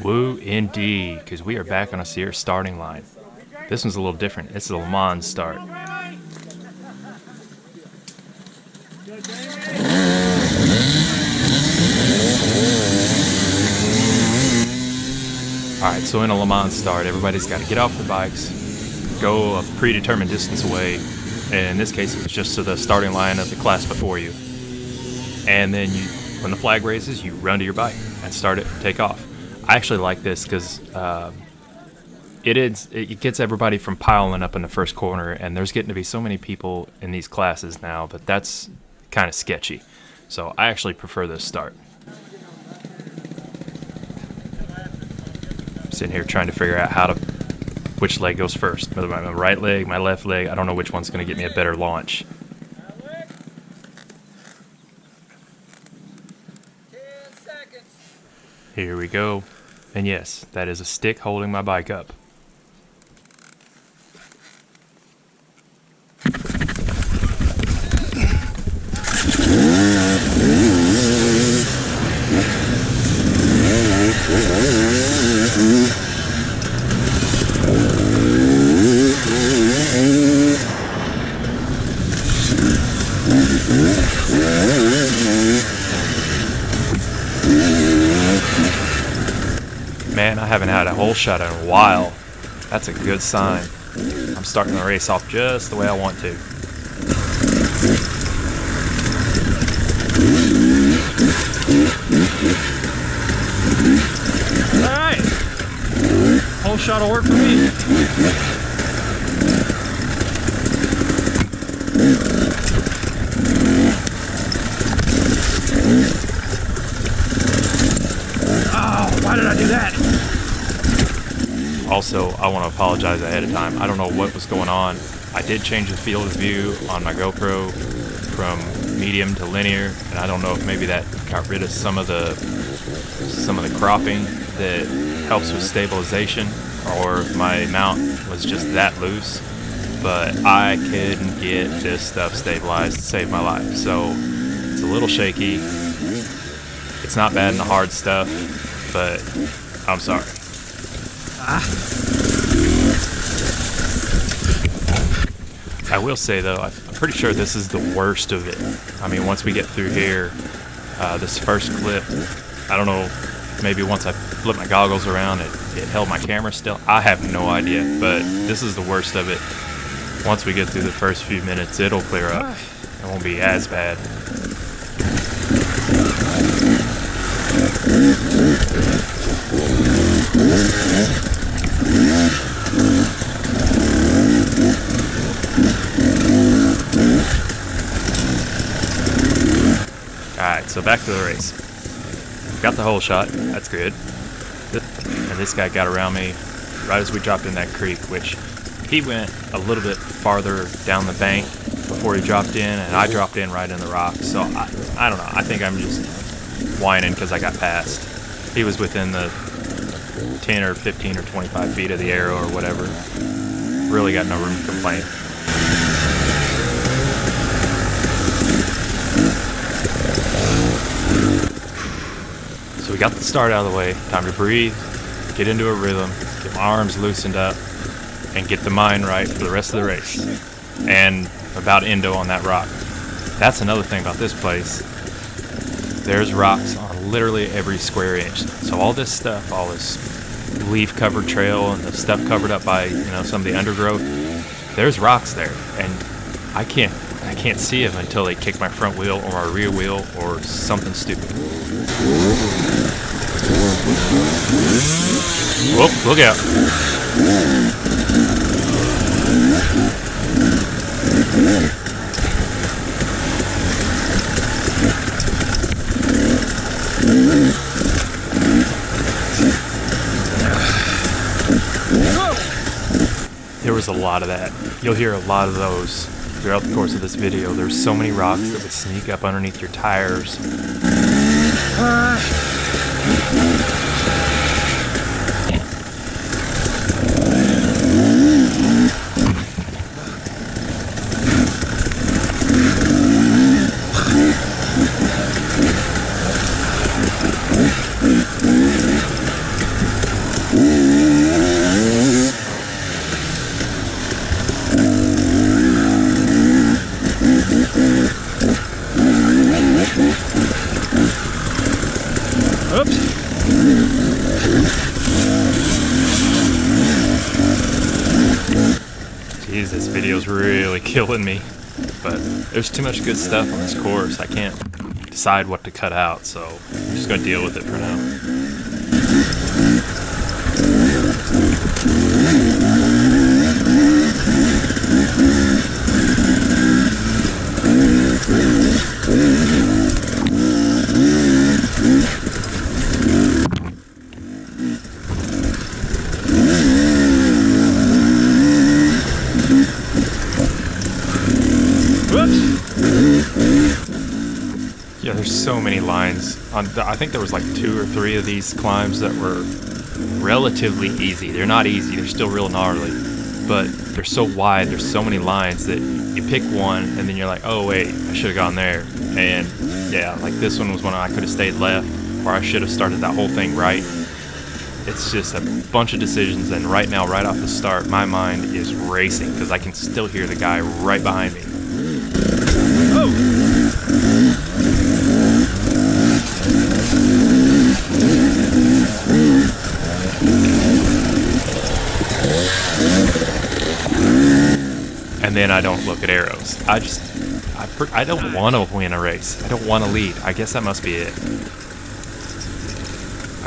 Woo indeed, because we are back on a SEER starting line. This one's a little different. It's a Le Mans start. Alright, so in a Le Mans start, everybody's got to get off the bikes, go a predetermined distance away, and in this case it was just to the starting line of the class before you. And then when the flag raises, you run to your bike and start it and take off. I actually like this because it gets everybody from piling up in the first corner, and there's getting to be so many people in these classes now that that's kind of sketchy. So I actually prefer this start. I'm sitting here trying to figure out which leg goes first. My right leg, my left leg. I don't know which one's going to get me a better launch. Here we go. And yes, that is a stick holding my bike up. Man, I haven't had a whole shot in a while. That's a good sign. I'm starting the race off just the way I want to. Alright! Whole shot will work for me. Why did I do that? Also, I want to apologize ahead of time. I don't know what was going on. I did change the field of view on my GoPro from medium to linear, and I don't know if maybe that got rid of some of the cropping that helps with stabilization, or if my mount was just that loose. But I couldn't get this stuff stabilized to save my life, so it's a little shaky. It's not bad in the hard stuff, but I'm sorry. I will say though, I'm pretty sure this is the worst of it. I mean, once we get through here, this first clip, I don't know, maybe once I flip my goggles around, it held my camera still. I have no idea, but this is the worst of it. Once we get through the first few minutes, it'll clear up. It won't be as bad. Alright, so back to the race. Got the whole shot, that's good. And this guy got around me right as we dropped in that creek, which he went a little bit farther down the bank before he dropped in, and I dropped in right in the rock. So I don't know, I think I'm just whining because I got past. He was within the 10 or 15 or 25 feet of the arrow or whatever. Really got no room to complain. So we got the start out of the way. Time to breathe, get into a rhythm, get my arms loosened up, and get the mind right for the rest of the race. And about endo on that rock. That's another thing about this place. There's rocks on literally every square inch. So all this stuff, all this leaf-covered trail and the stuff covered up by, some of the undergrowth, there's rocks there, and I can't see them until they kick my front wheel or my rear wheel or something stupid. Whoop, look out. There was a lot of that. You'll hear a lot of those throughout the course of this video. There's so many rocks that would sneak up underneath your tires. Oops. Jeez, this video's really killing me. But there's too much good stuff on this course. I can't decide what to cut out, so I'm just gonna deal with it for now. Yeah, there's so many lines. I think there was like 2 or 3 of these climbs that were relatively easy. They're not easy, they're still real gnarly, but they're so wide, there's so many lines that you pick one and then you're like, oh wait, I should have gone there. And yeah, like this one was one I could have stayed left, or I should have started that whole thing right. It's just a bunch of decisions, and right now, right off the start, my mind is racing because I can still hear the guy right behind me. Oh! And then I don't look at arrows. I don't want to win a race. I don't want to lead. I guess that must be it.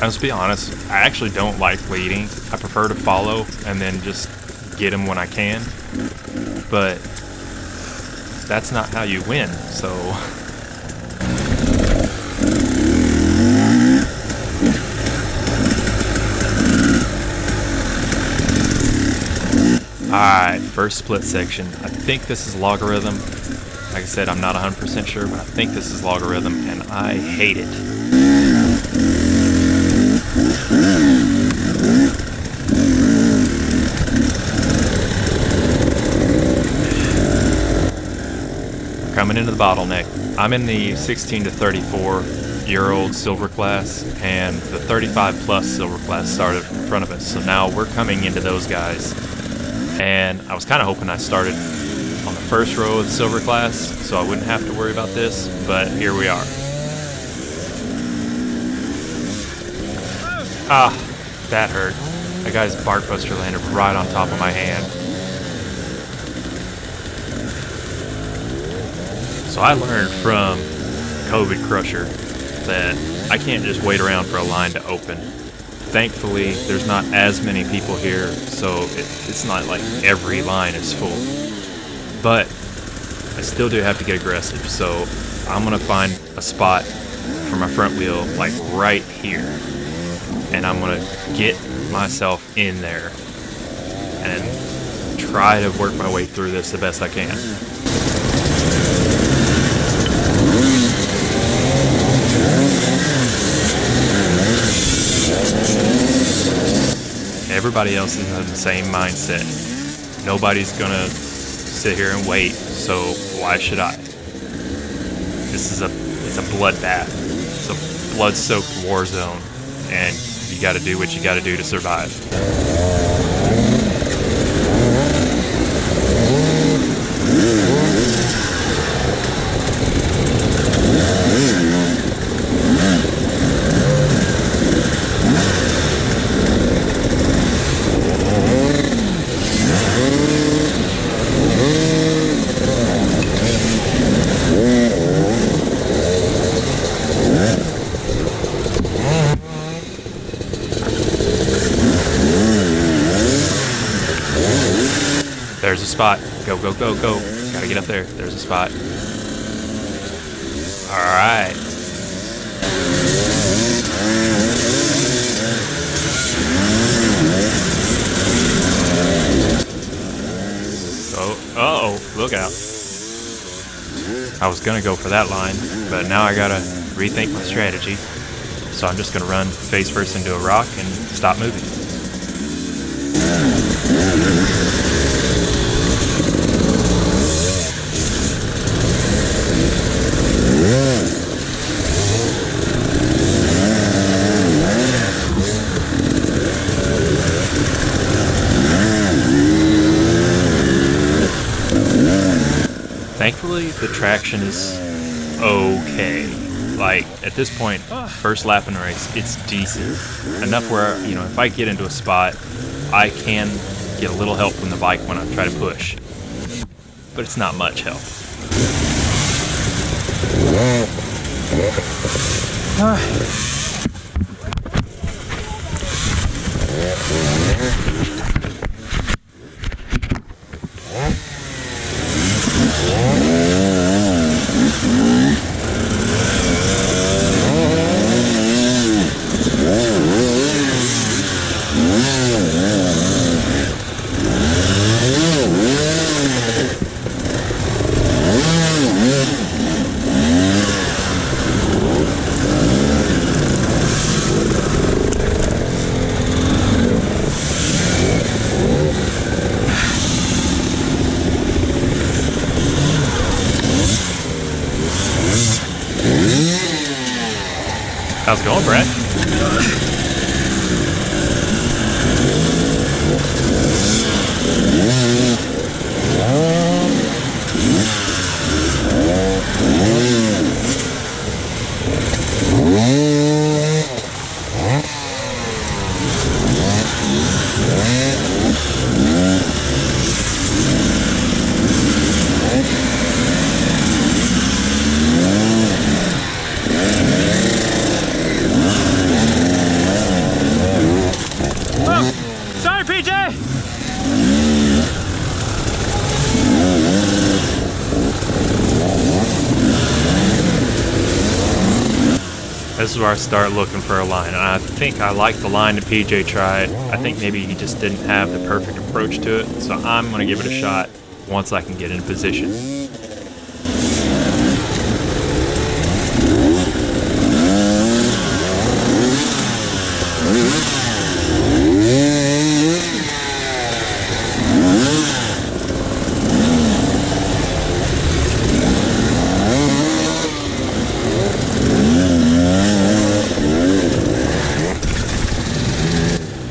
Let's be honest, I actually don't like leading. I prefer to follow and then just get them when I can. But that's not how you win, so... Alright, first split section. I think this is logarithm. Like I said, I'm not 100% sure, but I think this is logarithm, and I hate it. We're coming into the bottleneck. I'm in the 16 to 34-year-old silver class, and the 35 plus silver class started in front of us. So now we're coming into those guys. And I was kind of hoping I started on the first row of the silver class, so I wouldn't have to worry about this, but here we are. Ah, that hurt. That guy's bark buster landed right on top of my hand. So I learned from COVID Crusher that I can't just wait around for a line to open. Thankfully, there's not as many people here, so it's not like every line is full. But I still do have to get aggressive, so I'm gonna find a spot for my front wheel, like right here. And I'm gonna get myself in there and try to work my way through this the best I can. Everybody else is in the same mindset. Nobody's gonna sit here and wait, so why should I? It's a bloodbath. It's a blood-soaked war zone, and you gotta do what you gotta do to survive. There's a spot. Go, go, go, go. Gotta get up there. There's a spot. Alright. Oh, uh-oh. Look out. I was gonna go for that line, but now I gotta rethink my strategy. So I'm just gonna run face first into a rock and stop moving. Thankfully, the traction is okay. Like, at this point, first lap in the race, it's decent. Enough where, you know, if I get into a spot, I can get a little help from the bike when I try to push. But it's not much help. How's it going, Brad? Sorry, PJ! This is where I start looking for a line, and I think I like the line that PJ tried. I think maybe he just didn't have the perfect approach to it, so I'm going to give it a shot once I can get in position.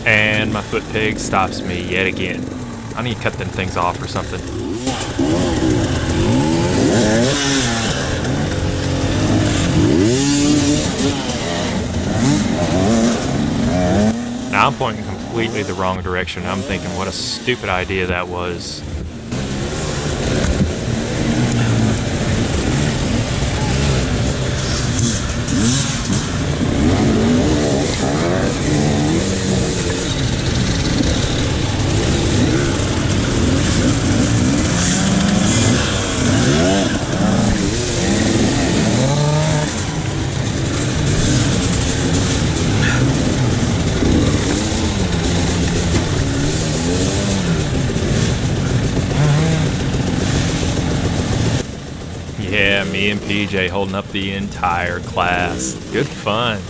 And my foot peg stops me yet again. I need to cut them things off or something. Now I'm pointing completely the wrong direction. I'm thinking what a stupid idea that was. Yeah, me and PJ holding up the entire class. Good fun.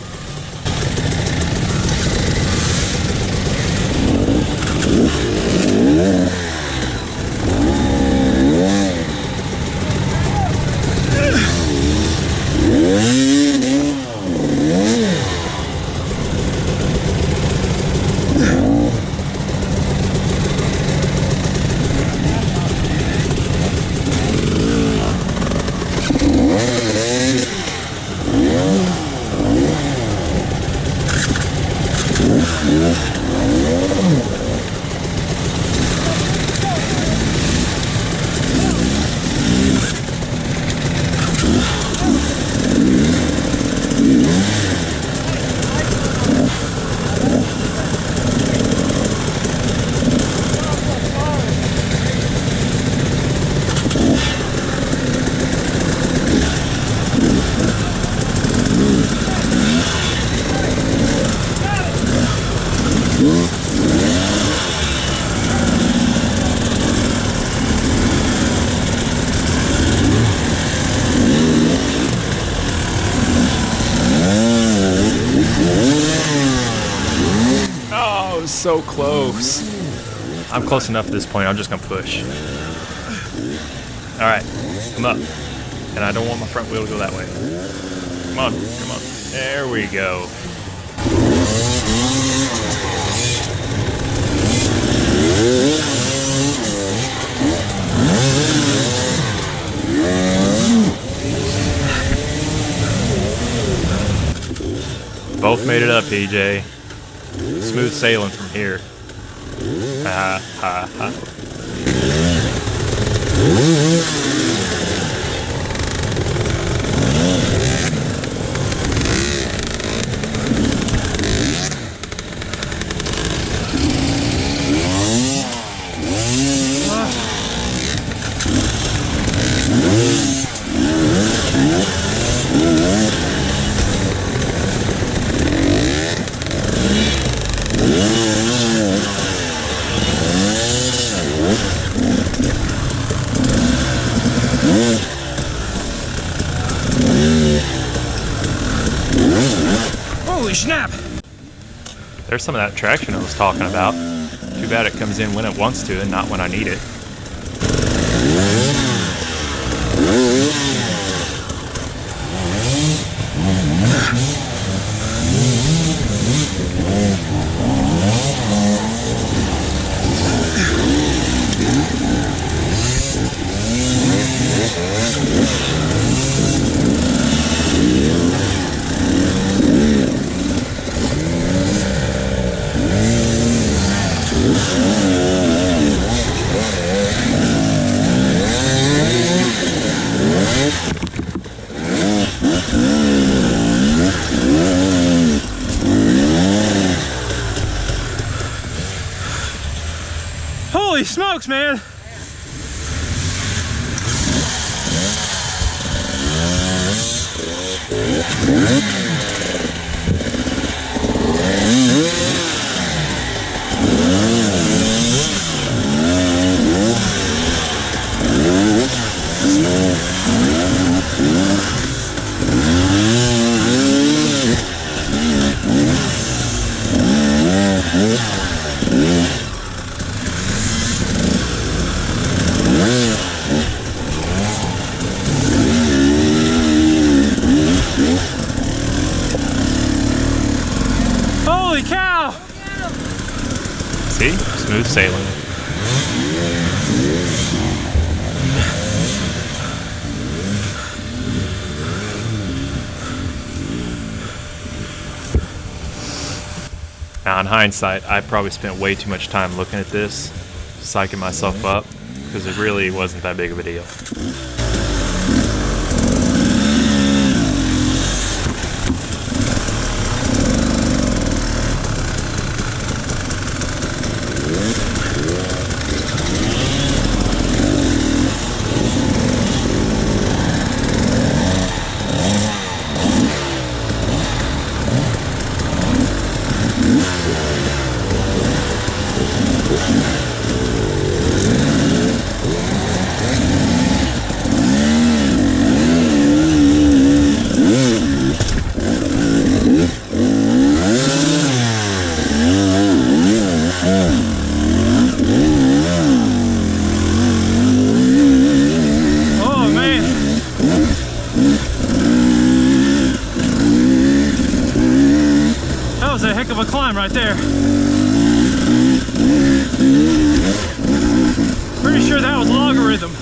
So close. I'm close enough at this point. I'm just gonna push. All right, I'm up, and I don't want my front wheel to go that way. Come on, come on. There we go. both made it up, PJ. Smooth sailing from here. Ha ha ha. Holy snap! There's some of that traction I was talking about. Too bad it comes in when it wants to and not when I need it. Holy smokes, man! Holy cow! See? Smooth sailing. Now, in hindsight, I probably spent way too much time looking at this, psyching myself up, because it really wasn't that big of a deal. Of a climb right there. Pretty sure that was logarithm.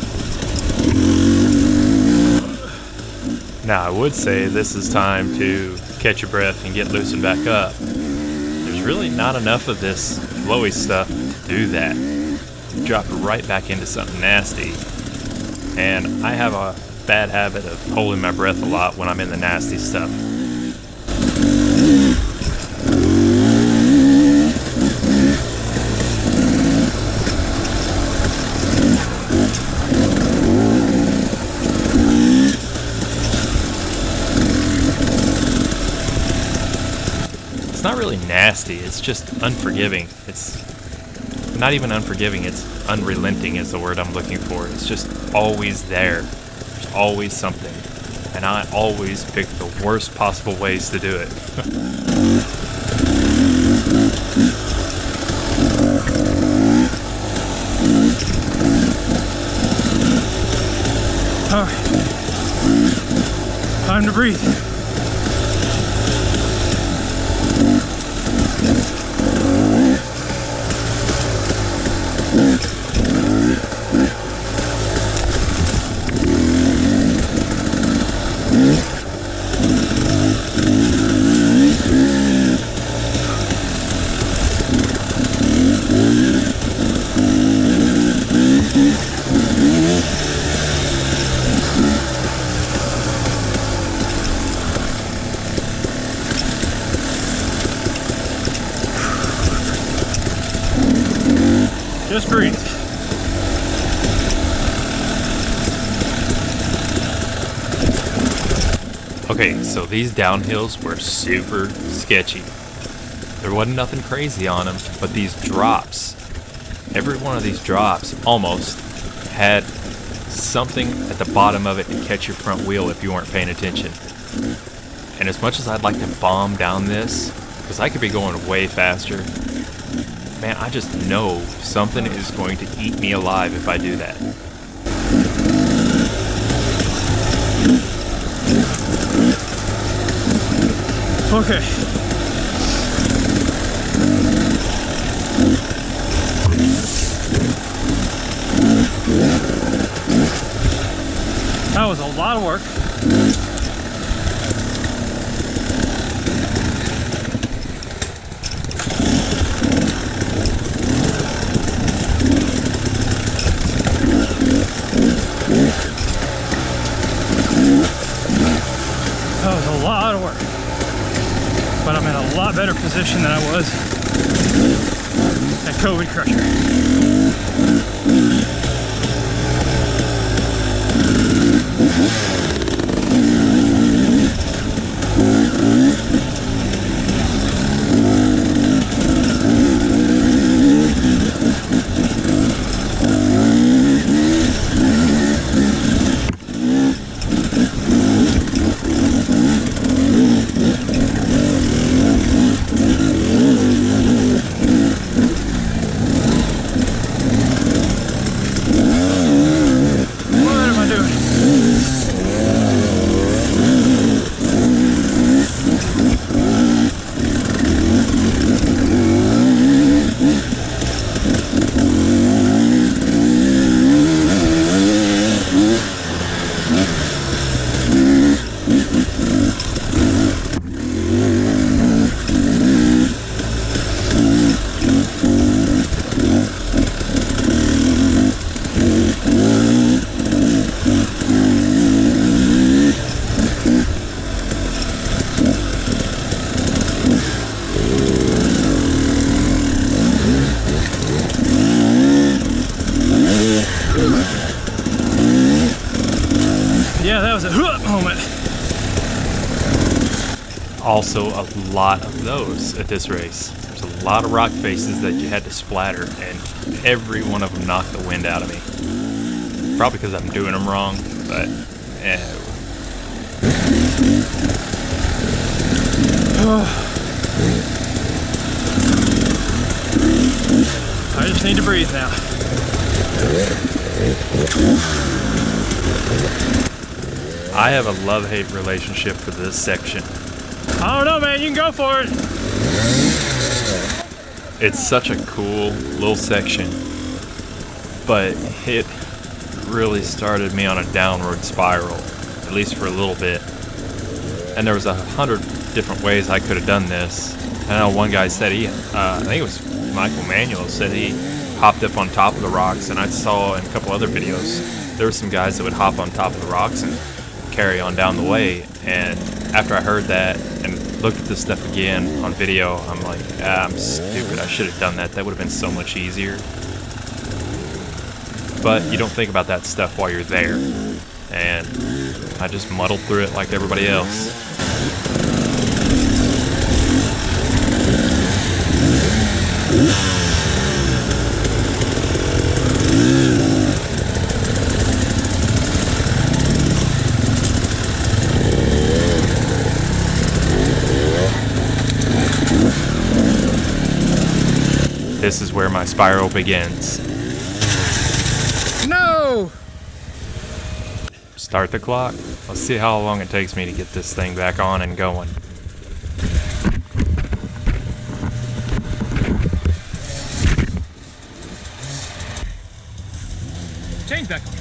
Now, I would say this is time to catch your breath and get loosened back up. There's really not enough of this flowy stuff to do that. You drop it right back into something nasty. And I have a bad habit of holding my breath a lot when I'm in the nasty stuff. It's not really nasty, it's just unforgiving. It's not even unforgiving, it's unrelenting is the word I'm looking for. It's just always there. There's always something. And I always pick the worst possible ways to do it. Alright. Time to breathe. Just breathe. Okay, so these downhills were super sketchy. There wasn't nothing crazy on them, but these drops, every one of these drops almost had something at the bottom of it to catch your front wheel if you weren't paying attention. And as much as I'd like to bomb down this, because I could be going way faster, man, I just know something is going to eat me alive if I do that. Okay. That was a lot of work. That was a lot of work. But I'm in a lot better position than I was at COVID Crusher. Yeah, that was a moment. Also, a lot of those at this race. There's a lot of rock faces that you had to splatter, and every one of them knocked the wind out of me. Probably because I'm doing them wrong, but I just need to breathe now. I have a love-hate relationship for this section. I don't know, man. You can go for it. It's such a cool little section, but it really started me on a downward spiral, at least for a little bit. And there was 100 different ways I could have done this. I know one guy said I think it was Michael Manuel, said he hopped up on top of the rocks, and I saw in a couple other videos, there were some guys that would hop on top of the rocks and carry on down the way. And after I heard that and looked at this stuff again on video, I'm like, I'm stupid. I should have done that. That would have been so much easier. But you don't think about that stuff while you're there. And I just muddled through it like everybody else. This is where my spiral begins. No! Start the clock. Let's see how long it takes me to get this thing back on and going. Chain's back on.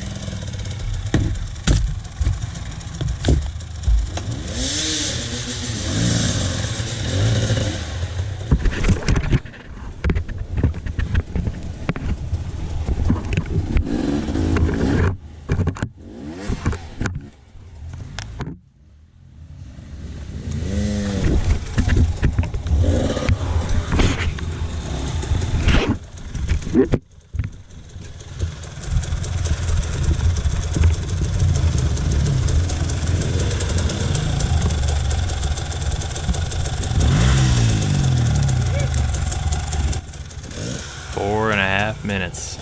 2.5 minutes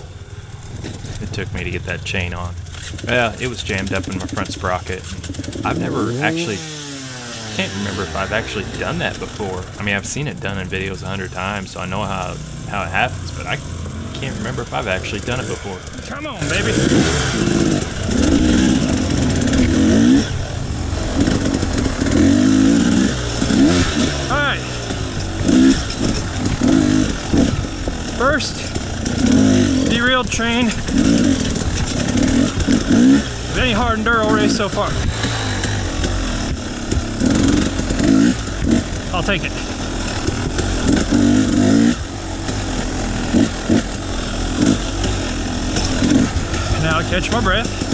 it took me to get that chain on. Yeah, it was jammed up in my front sprocket. I've never actually, can't remember if I've actually done that before. I mean, I've seen it done in videos 100 times, so I know how it happens, but I can't remember if I've actually done it before. Come on, baby. All right. First derailed train of any hard enduro race so far. I'll take it. Now to catch my breath.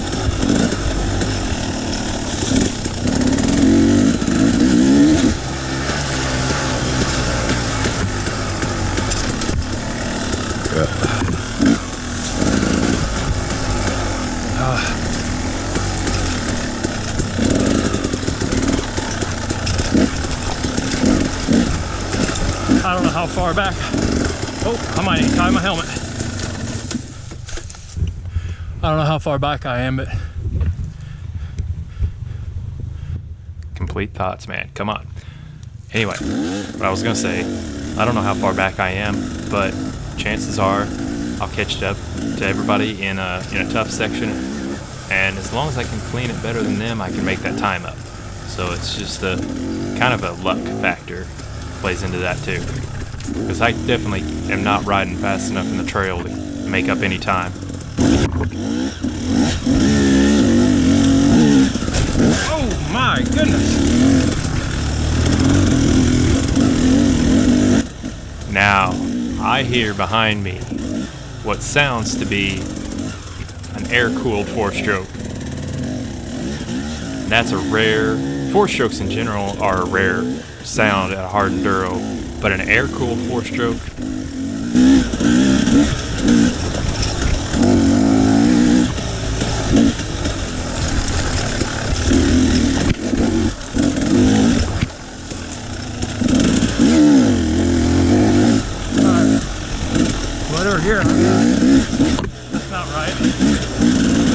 I don't know how far back. Oh, I might need to tie my helmet. I don't know how far back I am, but Complete thoughts, man. Come on. Anyway, what I was gonna say, I don't know how far back I am, but chances are I'll catch up to everybody in a tough section, and as long as I can clean it better than them, I can make that time up. So it's just a kind of a luck factor plays into that too, because I definitely am not riding fast enough in the trail to make up any time. oh my goodness. Now, I hear behind me what sounds to be an air-cooled four-stroke. And that's a rare, four-strokes in general are a rare sound at a hard enduro, but an air-cooled four-stroke, Whatever here. That's not right.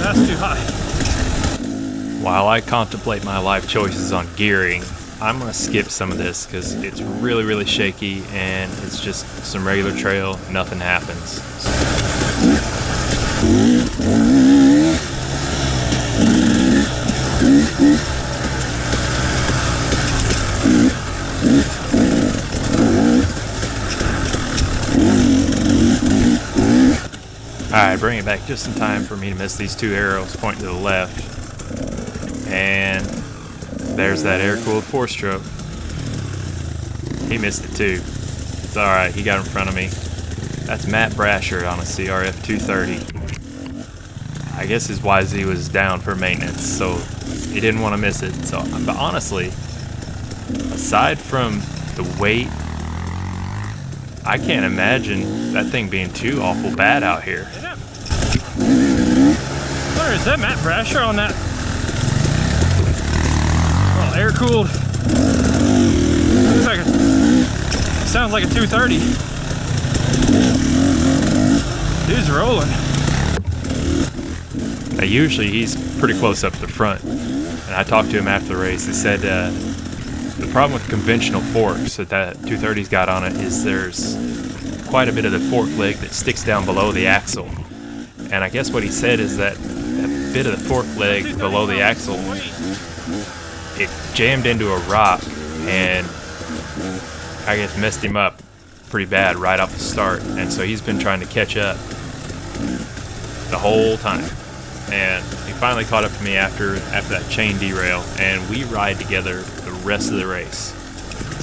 That's too high. while I contemplate my life choices on gearing, I'm going to skip some of this because it's really, really shaky and it's just some regular trail, nothing happens. Alright, bring it back just in time for me to miss these two arrows pointing to the left. And there's that air-cooled four-stroke. He missed it too. It's alright, he got in front of me. That's Matt Brasher on a CRF 230. I guess his YZ was down for maintenance, so he didn't want to miss it. So, but honestly, aside from the weight, I can't imagine that thing being too awful bad out here. Where is that Matt Brasher on that? Well, air cooled. Sounds like a 230. Dude's rolling. Now, usually he's pretty close up to the front, and I talked to him after the race. He said the problem with conventional forks that 230's got on it is there's quite a bit of the fork leg that sticks down below the axle. And I guess what he said is that bit of the fork leg below the axle, it jammed into a rock and I guess messed him up pretty bad right off the start. And so he's been trying to catch up the whole time. And he finally caught up to me after that chain derail, and we ride together the rest of the race.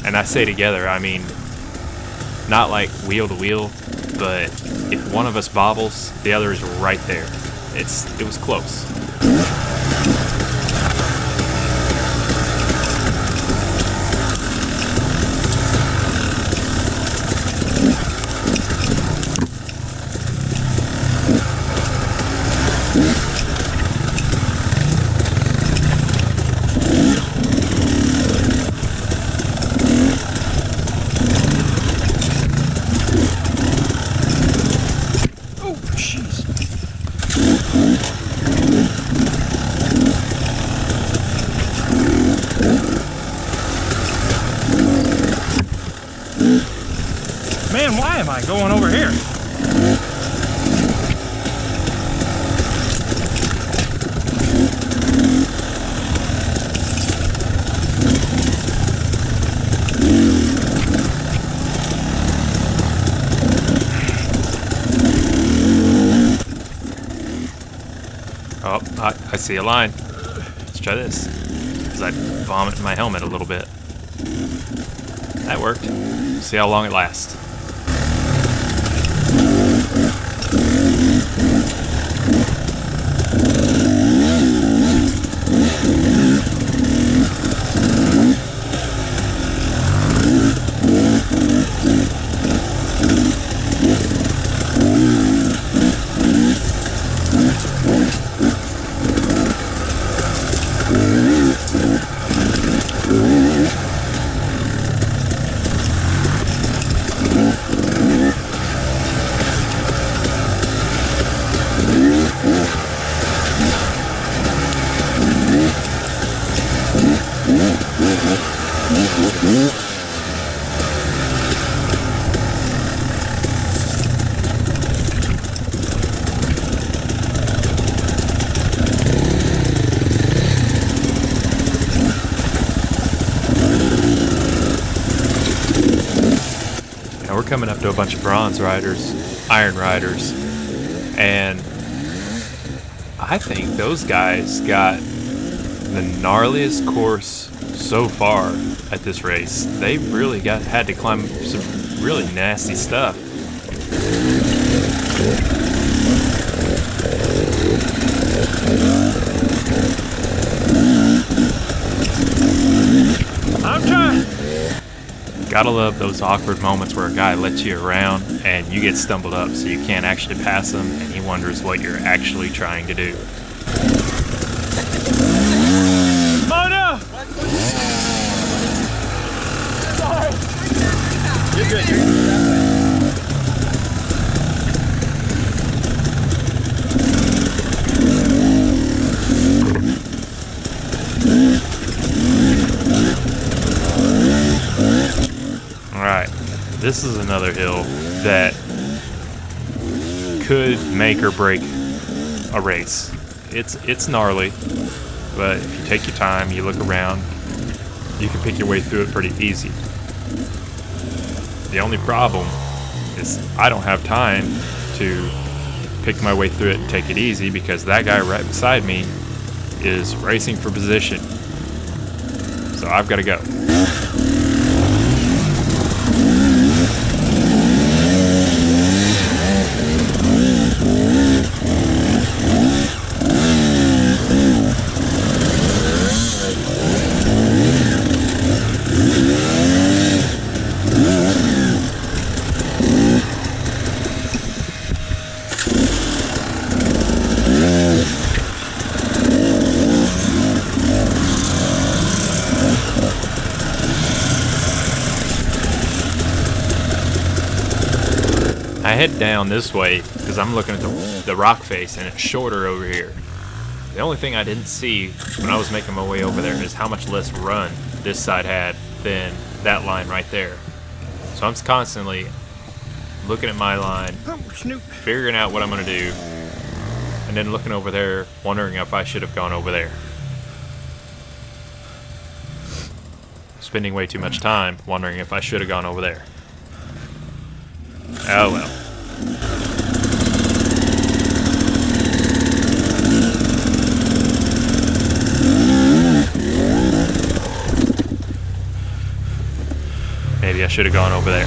And I say together, I mean not like wheel to wheel, but if one of us bobbles, the other is right there. It was close. Man, why am I going over here? Oh, I see a line. Let's try this. Because I vomit in my helmet a little bit. That worked. See how long it lasts. We're coming up to a bunch of bronze riders, iron riders, and I think those guys got the gnarliest course so far at this race. They really had to climb some really nasty stuff. I'm trying. Gotta love those awkward moments where a guy lets you around and you get stumbled up so you can't actually pass him and he wonders what you're actually trying to do. Oh no! Sorry. You're good. You're good. Alright, this is another hill that could make or break a race. It's gnarly, but if you take your time, you look around, you can pick your way through it pretty easy. The only problem is I don't have time to pick my way through it and take it easy because that guy right beside me is racing for position. So I've got to go. I head down this way because I'm looking at the rock face and it's shorter over here. The only thing I didn't see when I was making my way over there is how much less run this side had than that line right there. So I'm constantly looking at my line, figuring out what I'm going to do, and then looking over there, wondering if I should have gone over there. Spending way too much time wondering if I should have gone over there. Oh well. Maybe I should have gone over there.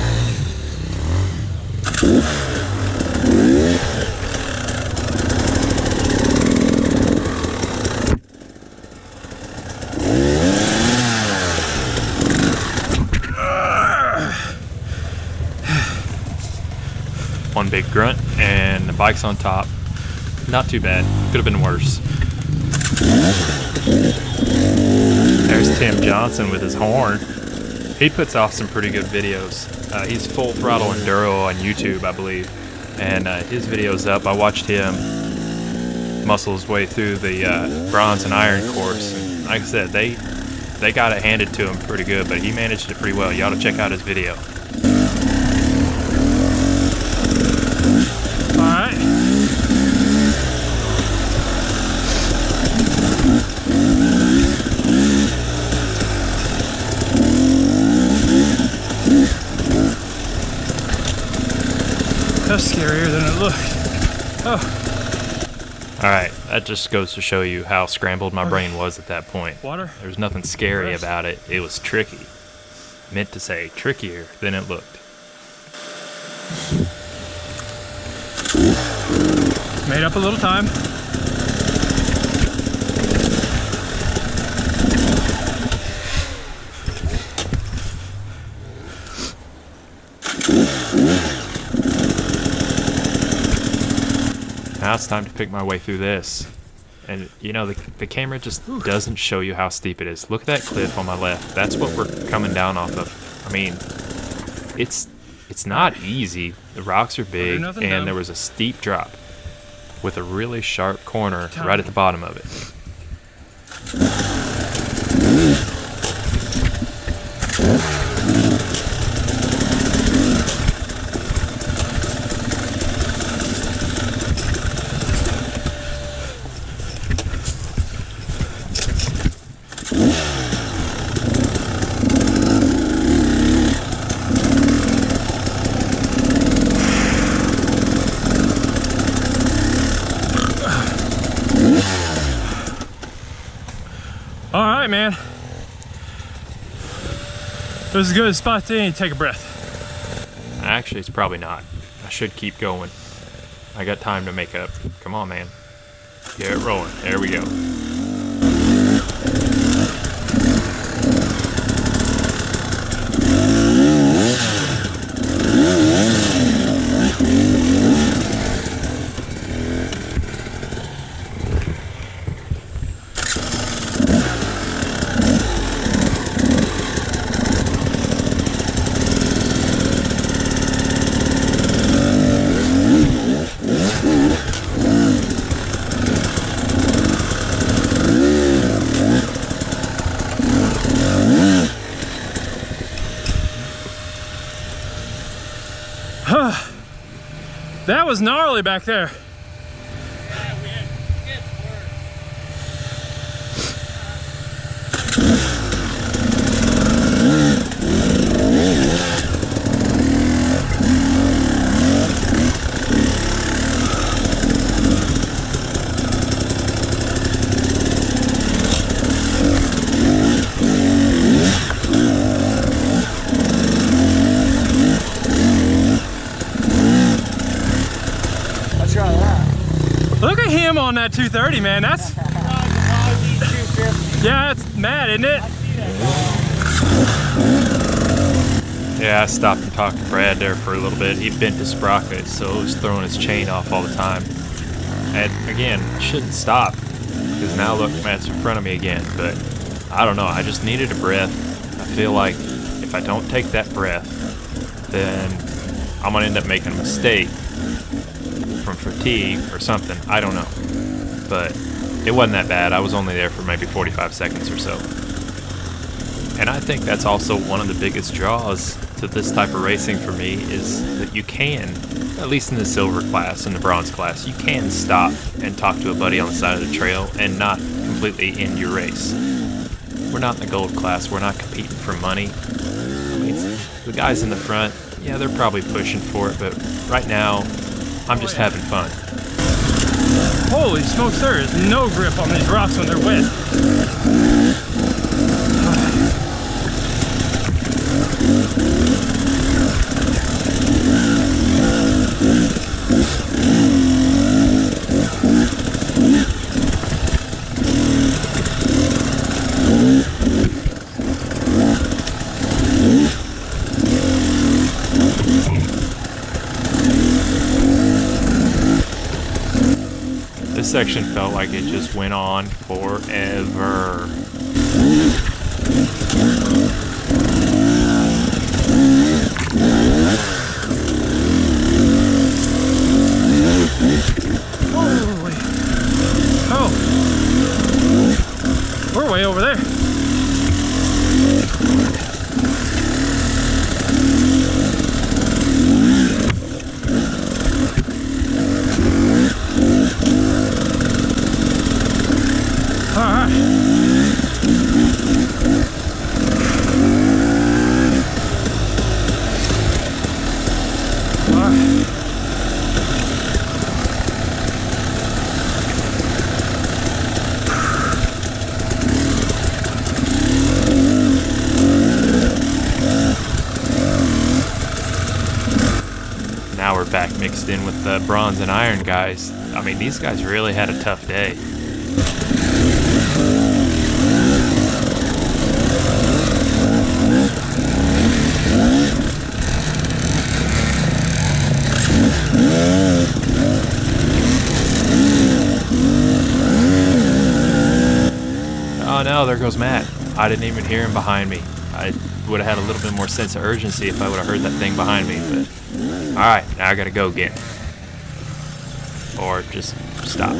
One big grunt and the bike's on top. Not too bad. Could have been worse. There's Tim Johnson with his horn. He puts off some pretty good videos. He's Full Throttle Enduro on YouTube, I believe. And his video's up. I watched him muscle his way through the bronze and iron course. And like I said, they got it handed to him pretty good, but he managed it pretty well. You ought to check out his video. was scarier than it looked. Oh, Alright, that just goes to show you how scrambled my brain was at that point. water. There was nothing scary about it. It was tricky. Meant to say trickier than it looked. Made up a little time. Now it's time to pick my way through this. And you know, the camera just doesn't show you how steep it is. Look at that cliff on my left. That's what we're coming down off of. I mean, it's not easy. The rocks are big, and there was a steep drop with a really sharp corner right at the bottom of it. All right, man. This is as good a spot to any. Take a breath. Actually, it's probably not. I should keep going. I got time to make up. Come on, man. Get it rolling. There we go. That was gnarly back there. Look at him on that 230, man. That's yeah, that's mad, isn't it? Yeah, I stopped and talked to Brad there for a little bit. He bent his sprocket, so he was throwing his chain off all the time. And again, I shouldn't stop, because now look, Matt's in front of me again. But I don't know, I just needed a breath. I feel like if I don't take that breath, then I'm gonna end up making a mistake from fatigue or something. I don't know. But it wasn't that bad. I was only there for maybe 45 seconds or so. And I think that's also one of the biggest draws to this type of racing for me, is that you can, at least in the silver class and the bronze class, you can stop and talk to a buddy on the side of the trail and not completely end your race. We're not in the gold class. We're not competing for money. I mean, the guys in the front, yeah, they're probably pushing for it, but right now, I'm just having fun. Holy smokes, there is no grip on these rocks when they're wet. This section felt like it just went on forever. Holy. Oh. We're way over there. All right. pack mixed in with the bronze and iron guys. I mean, these guys really had a tough day. Oh no, there goes Matt. I didn't even hear him behind me. I would have had a little bit more sense of urgency if I would have heard that thing behind me, but alright, now I gotta go get him. Or just stop.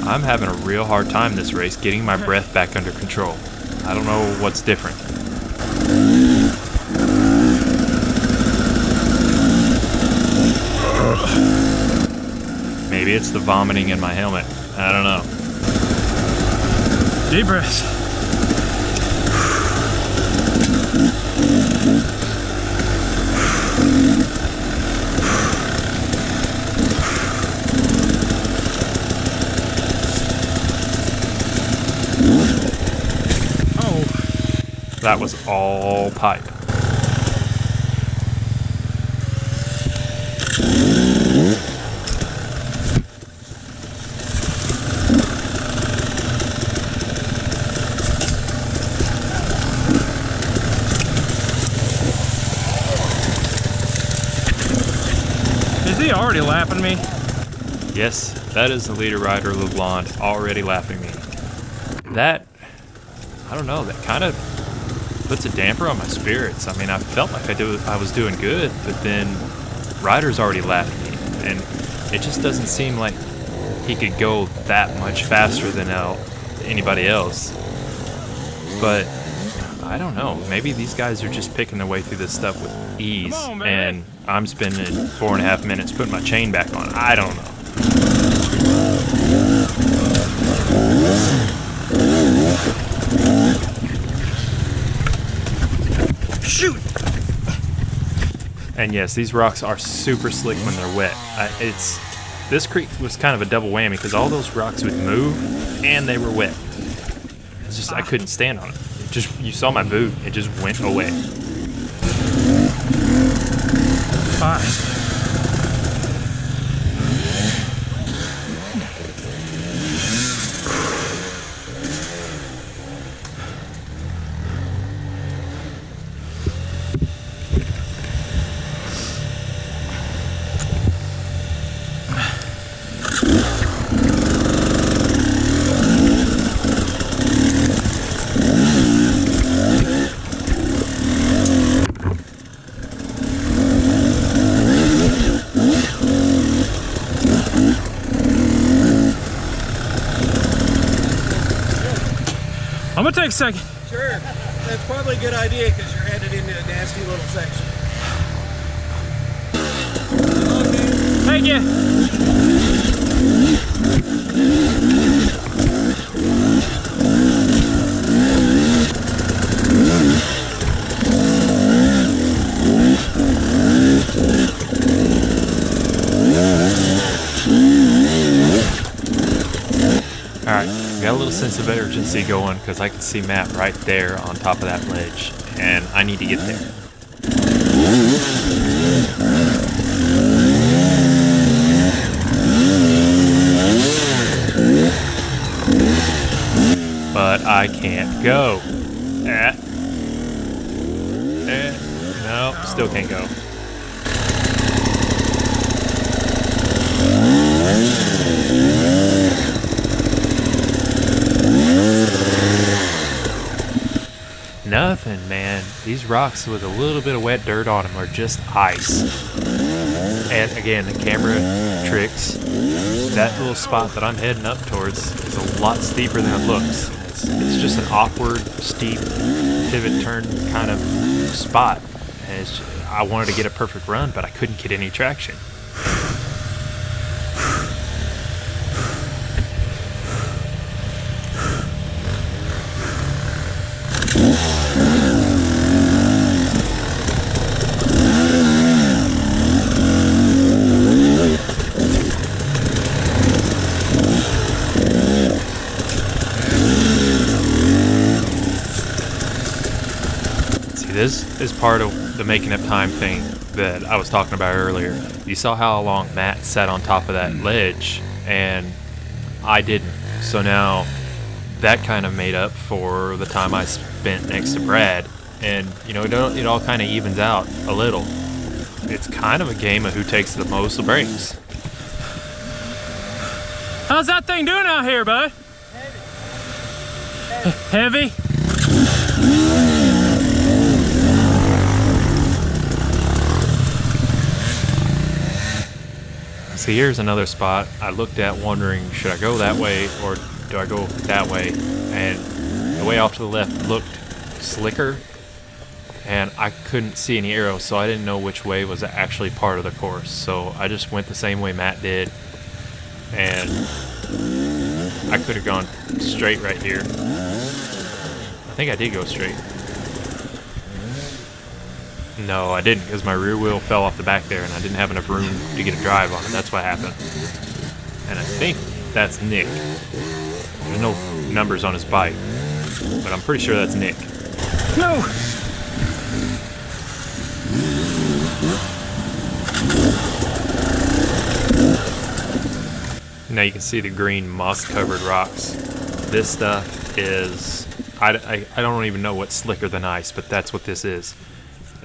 I'm having a real hard time this race getting my breath back under control. I don't know what's different. Maybe it's the vomiting in my helmet. I don't know. Deep breaths. That was all pipe. Is he already lapping me? Yes, that is the leader rider, LeBlond, already lapping me. That, I don't know, that kind of puts a damper on my spirits. I mean, I felt like I was doing good, but then Ryder's already lapped me, and it just doesn't seem like he could go that much faster than anybody else. But I don't know. Maybe these guys are just picking their way through this stuff with ease, and I'm spending 4.5 minutes putting my chain back on. I don't know. Shoot! And yes, these rocks are super slick when they're wet. This creek was kind of a double whammy because all those rocks would move and they were wet. It's just I couldn't stand on it. You saw my boot, it just went away. Fine. I'm gonna take a second. Sure, that's probably a good idea because you're headed into a nasty little section. Thank you. Alright, got a little sense of urgency going because I can see Matt right there on top of that ledge, and I need to get there. But I can't go. No, still can't go. Nothing, man. These rocks with a little bit of wet dirt on them are just ice. And again, the camera tricks. That little spot that I'm heading up towards is a lot steeper than it looks. it's just an awkward, steep, pivot turn kind of spot. And I wanted to get a perfect run, but I couldn't get any traction. This is part of the making up time thing that I was talking about earlier. You saw how long Matt sat on top of that ledge, and I didn't. So now that kind of made up for the time I spent next to Brad. And, you know, it all kind of evens out a little. It's kind of a game of who takes the most breaks. How's that thing doing out here, bud? Heavy? So here's another spot I looked at wondering, should I go that way or do I go that way? And the way off to the left looked slicker, and I couldn't see any arrows, so I didn't know which way was actually part of the course. So I just went the same way Matt did, and I could have gone straight right here. I think I did go straight. No, I didn't, because my rear wheel fell off the back there and I didn't have enough room to get a drive on it. That's what happened. And I think that's Nick. There's no numbers on his bike, but I'm pretty sure that's Nick. No! Now you can see the green moss-covered rocks. This stuff is... I don't even know what's slicker than ice, but that's what this is.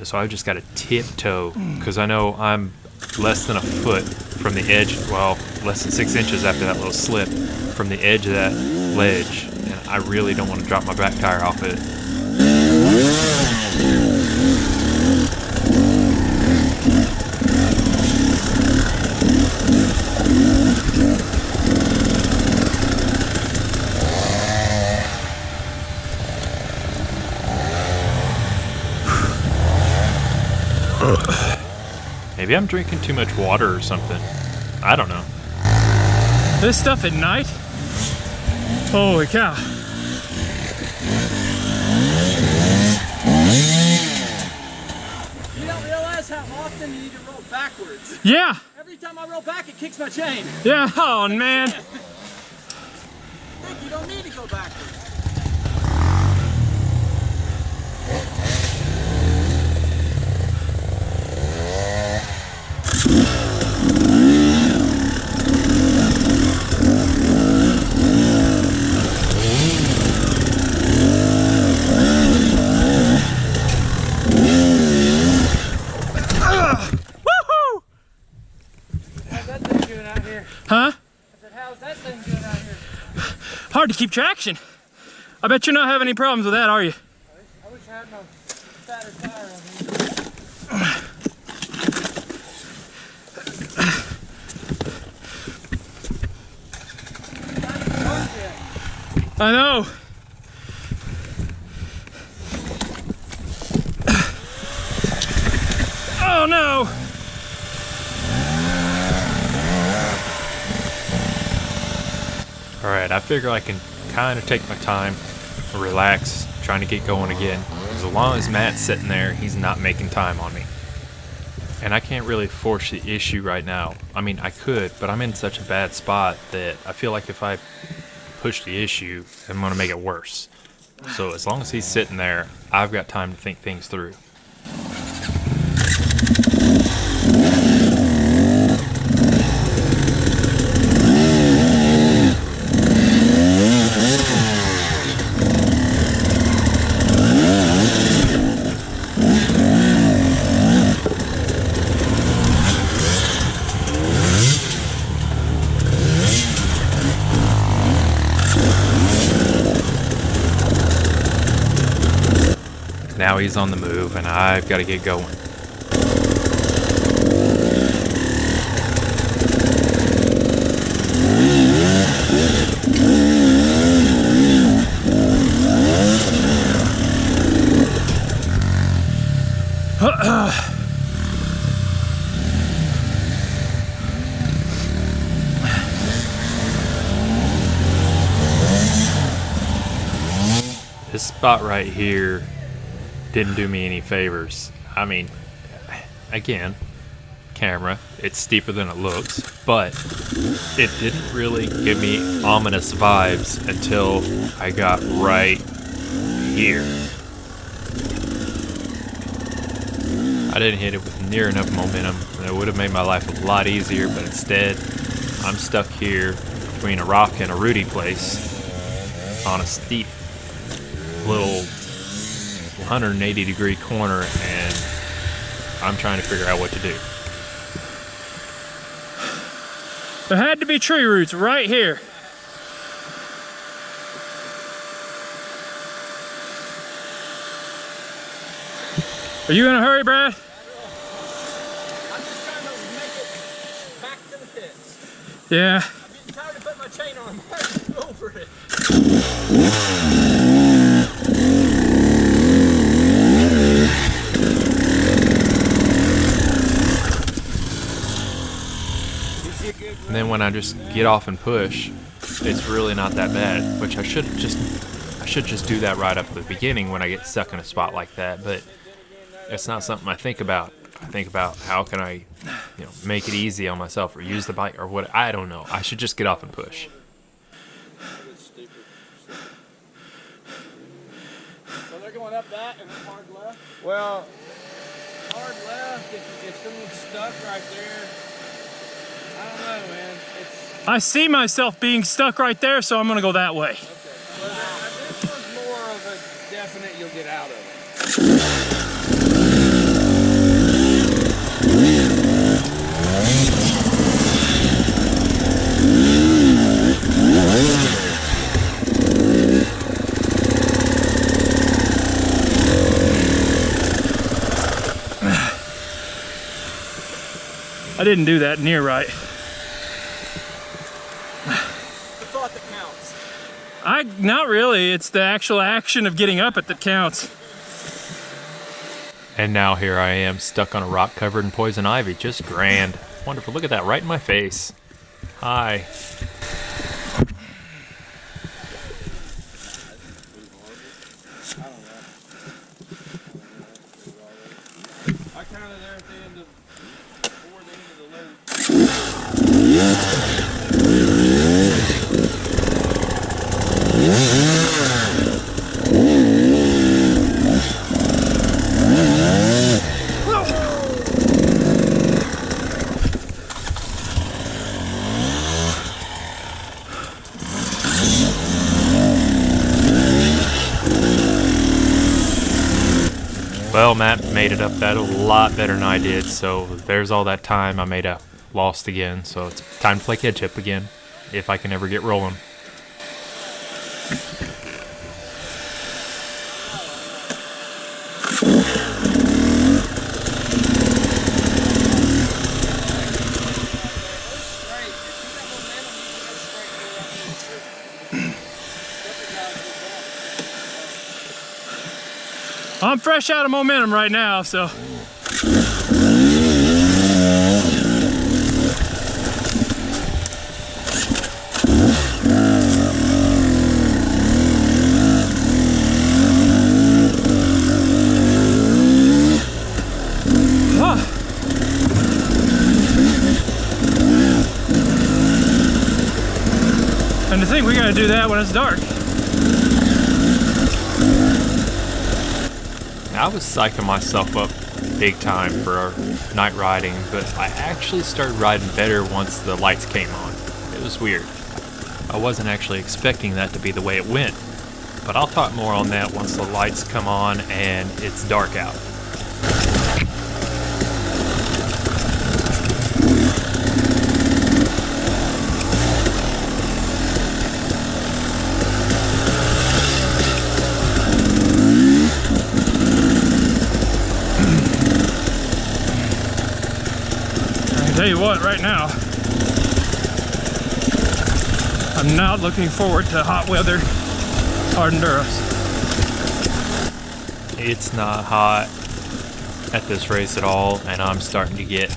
So I've just got to tiptoe, because I know I'm less than a foot from the edge, well, less than 6 inches after that little slip from the edge of that ledge, and I really don't want to drop my back tire off it. Maybe I'm drinking too much water or something. I don't know. This stuff at night? Holy cow. You don't realize how often you need to roll backwards. Yeah! Every time I roll back, it kicks my chain. Yeah, oh man. Nick, you don't need to go backwards. Huh? I said, how's that thing doing out here? Hard to keep traction. I bet you're not having any problems with that, are you? I wish I had my fatter tire on here. I know. Oh no! Alright, I figure I can kind of take my time, relax, trying to get going again. As long as Matt's sitting there, he's not making time on me. And I can't really force the issue right now. I mean, I could, but I'm in such a bad spot that I feel like if I push the issue, I'm going to make it worse. So as long as he's sitting there, I've got time to think things through. Now he's on the move, and I've got to get going. this spot right here didn't do me any favors. I mean, again, camera, it's steeper than it looks, but it didn't really give me ominous vibes until I got right here. I didn't hit it with near enough momentum, and it would have made my life a lot easier, but instead, I'm stuck here between a rock and a rooty place on a steep little 180-degree corner, and I'm trying to figure out what to do. There had to be tree roots right here. Are you in a hurry, Brad? I'm just trying to make it back to the pits. Yeah. I'm getting tired of putting my chain on. I'm hard over it. And then when I just get off and push, it's really not that bad, which I should just do that right up at the beginning when I get stuck in a spot like that, but it's not something I think about. I think about how can I, make it easy on myself or use the bike or what, I don't know. I should just get off and push. So they're going up that and then hard left? Well, hard left, if someone's stuck right there, I don't know, man. I see myself being stuck right there, so I'm gonna go that way. Okay. Well, this one's more of a definite you'll get out of it. I didn't do that near right. Not really. It's the actual action of getting up it that counts. And now here I am, stuck on a rock covered in poison ivy. Just grand. Wonderful. Look at that, right in my face. Hi. I counted there at the end of, toward the end of the loop. Well, Matt made it up that a lot better than I did, so there's all that time I made up. Lost again, so it's time to play catch up again, if I can ever get rolling. I'm fresh out of momentum right now, so. And to think we gotta do that when it's dark. I was psyching myself up big time for our night riding, but I actually started riding better once the lights came on. It was weird. I wasn't actually expecting that to be the way it went, but I'll talk more on that once the lights come on and it's dark out. Tell you what, right now, I'm not looking forward to hot weather, hard enduros. It's not hot at this race at all, and I'm starting to get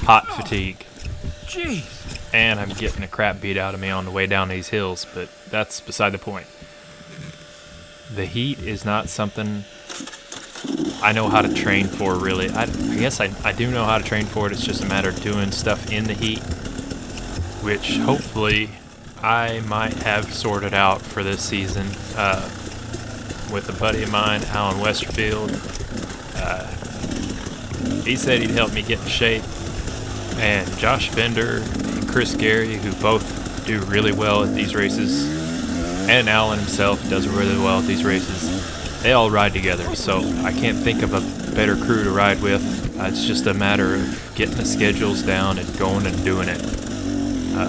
hot fatigue. Jeez. And I'm getting the crap beat out of me on the way down these hills, but that's beside the point. the heat is not something I know how to train for, really. I guess I do know how to train for it. It's just a matter of doing stuff in the heat, which hopefully I might have sorted out for this season with a buddy of mine, Alan Westerfield. He said he'd help me get in shape, and Josh Fender and Chris Gary, who both do really well at these races, and Alan himself does really well at these races, they all ride together, so I can't think of a better crew to ride with. It's just a matter of getting the schedules down and going and doing it.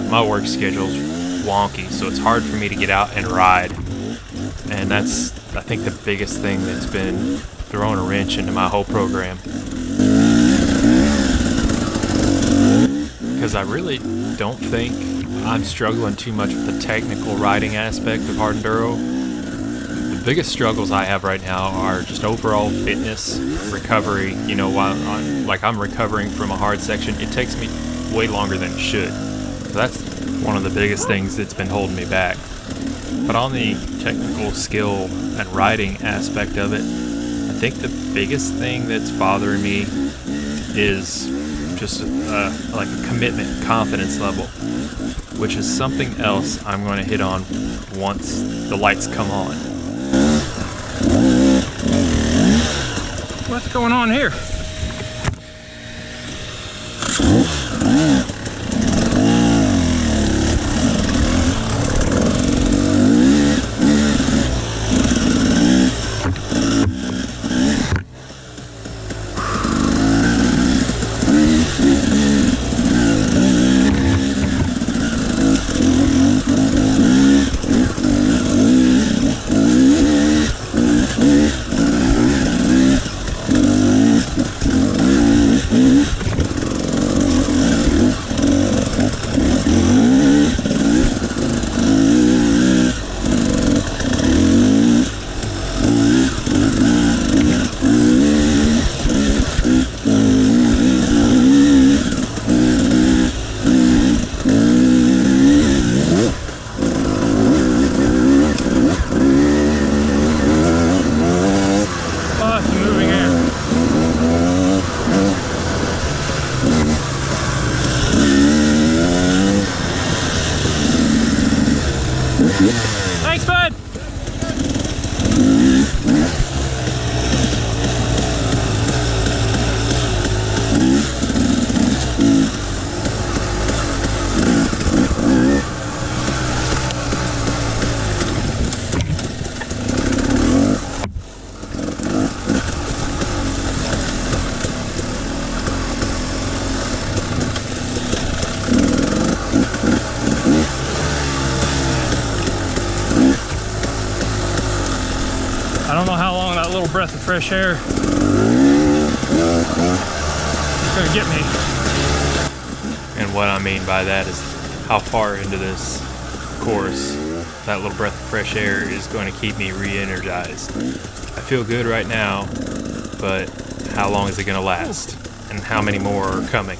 My work schedule's wonky, so it's hard for me to get out and ride, and that's, I think, the biggest thing that's been throwing a wrench into my whole program. Because I really don't think I'm struggling too much with the technical riding aspect of hard enduro. The biggest struggles I have right now are just overall fitness, recovery. You know, while I'm recovering from a hard section, it takes me way longer than it should. So that's one of the biggest things that's been holding me back. But on the technical skill and riding aspect of it, I think the biggest thing that's bothering me is just like a commitment, confidence level, which is something else I'm going to hit on once the lights come on. What's going on here? Thanks, bud. I don't know how long that little breath of fresh air is gonna get me. And what I mean by that is how far into this course that little breath of fresh air is going to keep me re-energized. I feel good right now, but how long is it going to last? And how many more are coming?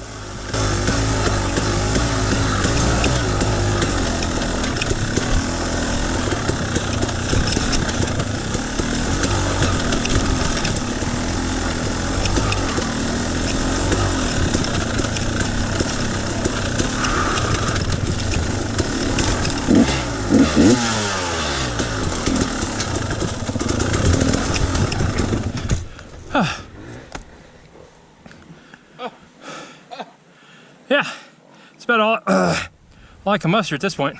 Yeah, it's about all I can muster at this point.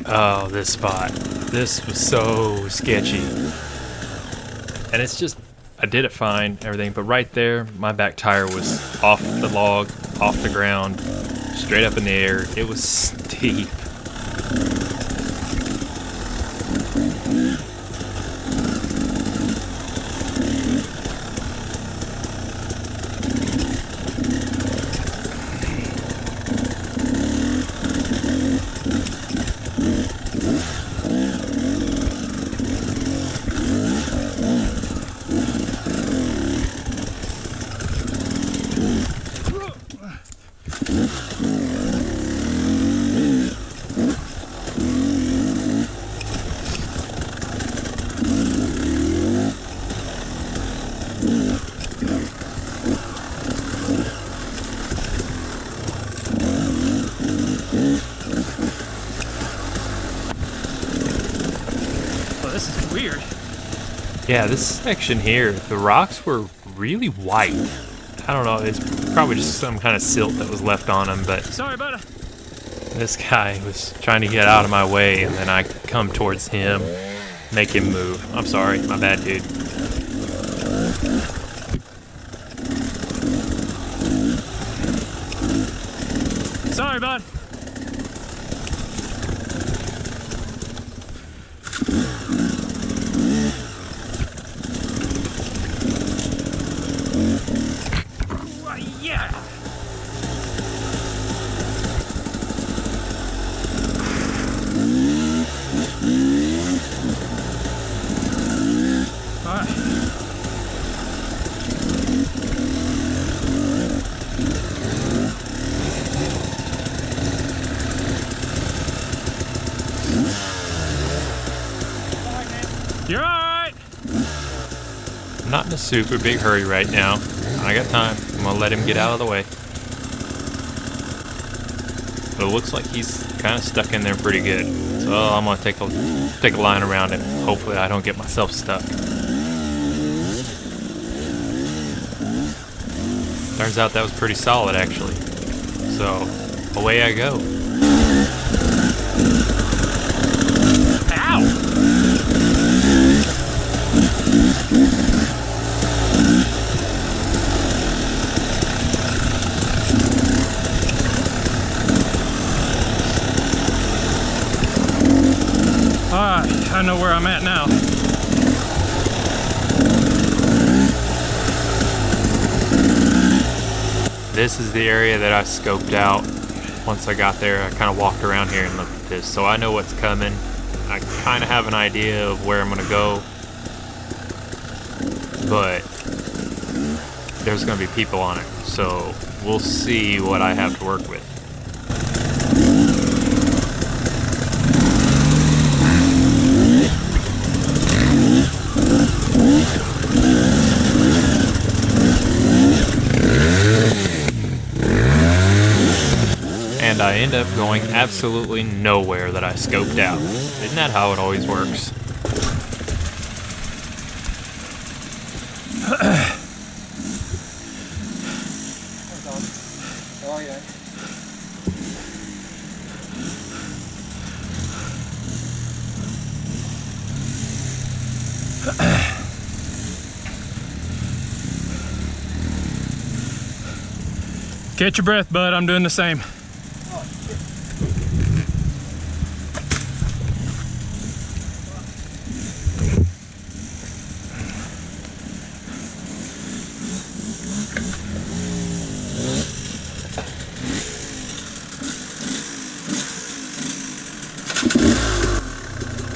Oh, this spot. This was so sketchy. And it's just, I did it fine, everything, but right there, my back tire was off the log, off the ground, straight up in the air. It was steep. Oh, this is weird. Yeah, this section here, the rocks were really white. I don't know, it's probably just some kind of silt that was left on them, but Sorry, bud. this guy was trying to get out of my way, and then I come towards him, make him move. I'm sorry, my bad, dude. Sorry, bud. Yeah. All right. You're all right. I'm not in a super big hurry right now. I got time. I'm gonna let him get out of the way. But it looks like he's kind of stuck in there pretty good. So I'm gonna take a line around him. Hopefully I don't get myself stuck. Turns out that was pretty solid actually. So away I go. Ow. Alright, I know where I'm at now. This is the area that I scoped out. Once I got there, I kind of walked around here and looked at this. So I know what's coming. I kind of have an idea of where I'm going to go. But there's going to be people on it. So we'll see what I have to work with. And I end up going absolutely nowhere that I scoped out. Isn't that how it always works? Catch your breath, bud. I'm doing the same.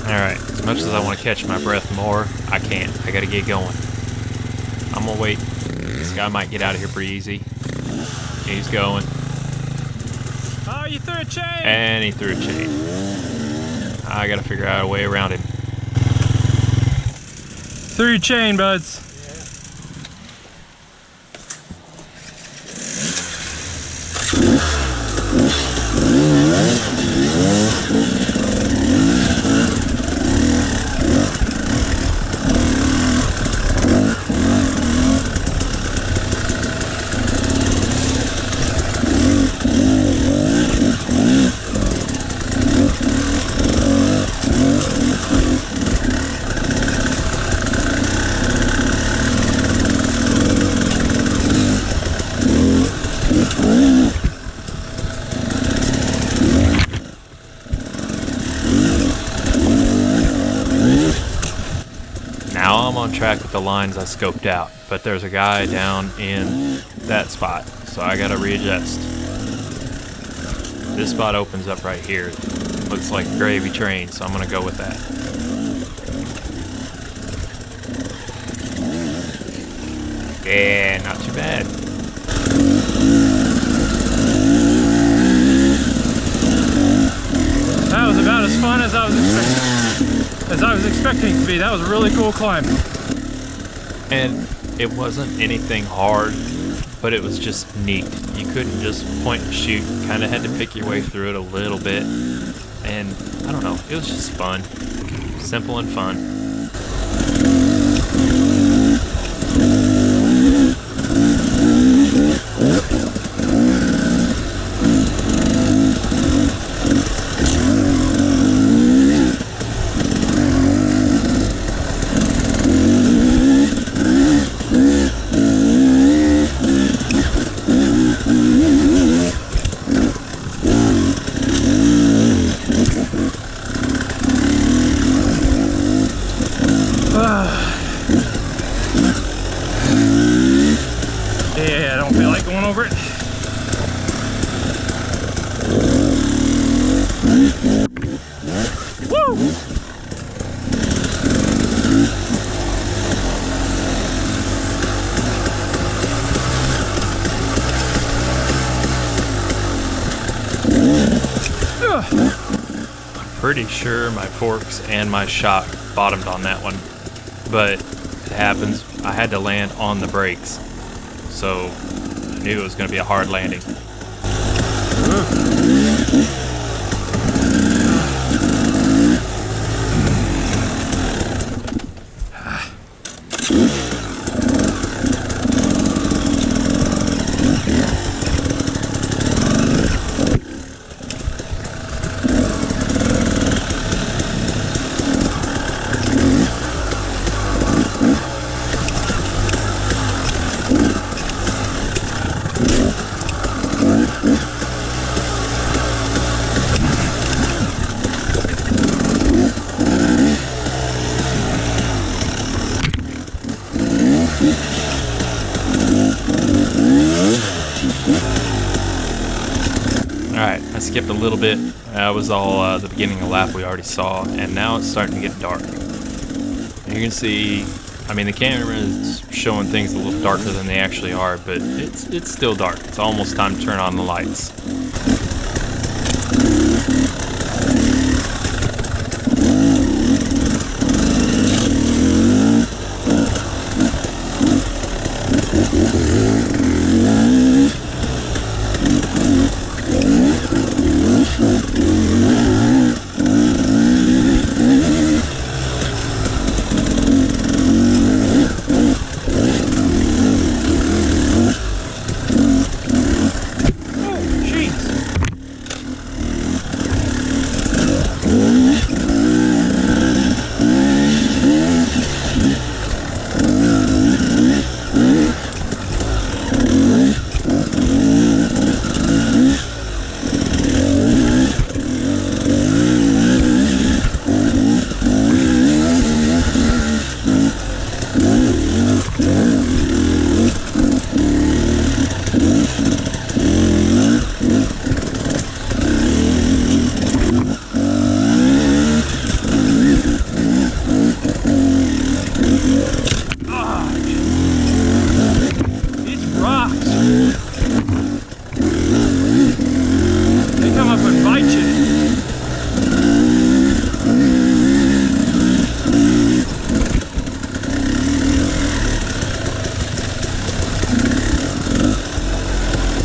Alright, as much as I want to catch my breath more, I can't. I gotta get going. I'm gonna wait. This guy might get out of here pretty easy. He's going. Oh, you threw a chain! And he threw a chain. I gotta figure out a way around him. Threw your chain, buds. I'm on track with the lines I scoped out, but there's a guy down in that spot, so I gotta readjust. This spot opens up right here. Looks like a gravy train, so I'm gonna go with that. Yeah, not too bad. That was about as fun as I was expecting it to be. That was a really cool climb. And it wasn't anything hard, but it was just neat. You couldn't just point and shoot. You kind of had to pick your way through it a little bit. And I don't know, it was just fun. Simple and fun. Yeah, I don't feel like going over it. Woo! Pretty sure my forks and my shock bottomed on that one, but it happens. I had to land on the brakes, so I knew it was going to be a hard landing. Alright, I skipped a little bit. That was all the beginning of the lap we already saw, and now it's starting to get dark. And you can see, I mean, the camera is showing things a little darker than they actually are, but it's still dark. It's almost time to turn on the lights.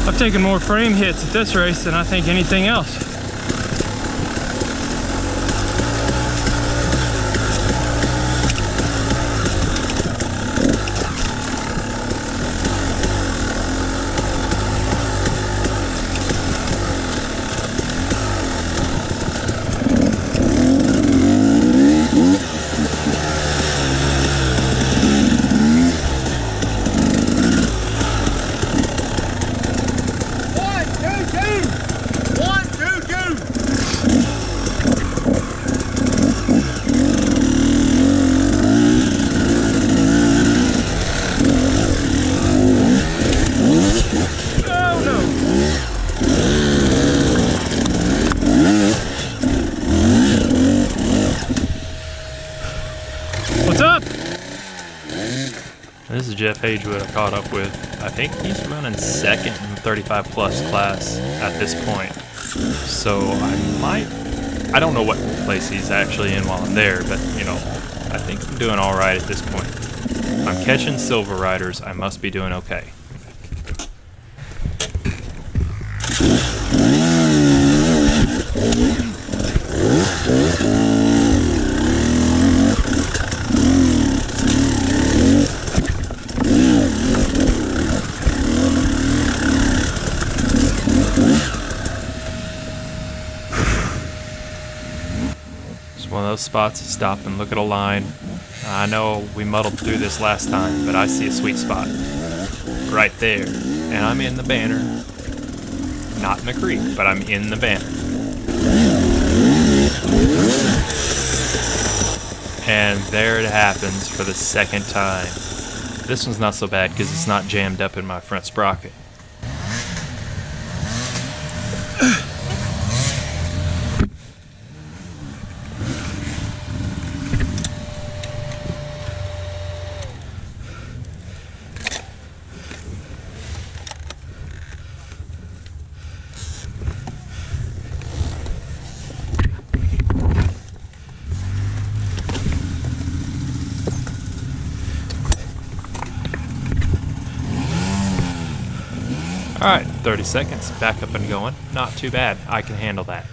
I've taken more frame hits at this race than I think anything else. This is Jeff Hagewood I caught up with. I think he's running second in 35 plus class at this point. So I don't know what place he's actually in while I'm there, but you know, I think I'm doing all right at this point. If I'm catching silver riders, I must be doing okay. One of those spots to stop and look at a line. I know we muddled through this last time, but I see a sweet spot right there, and I'm in the banner. Not in the creek, but I'm in the banner. And there it happens for the second time. This one's not so bad because it's not jammed up in my front sprocket. Alright, 30 seconds, back up and going. Not too bad, I can handle that.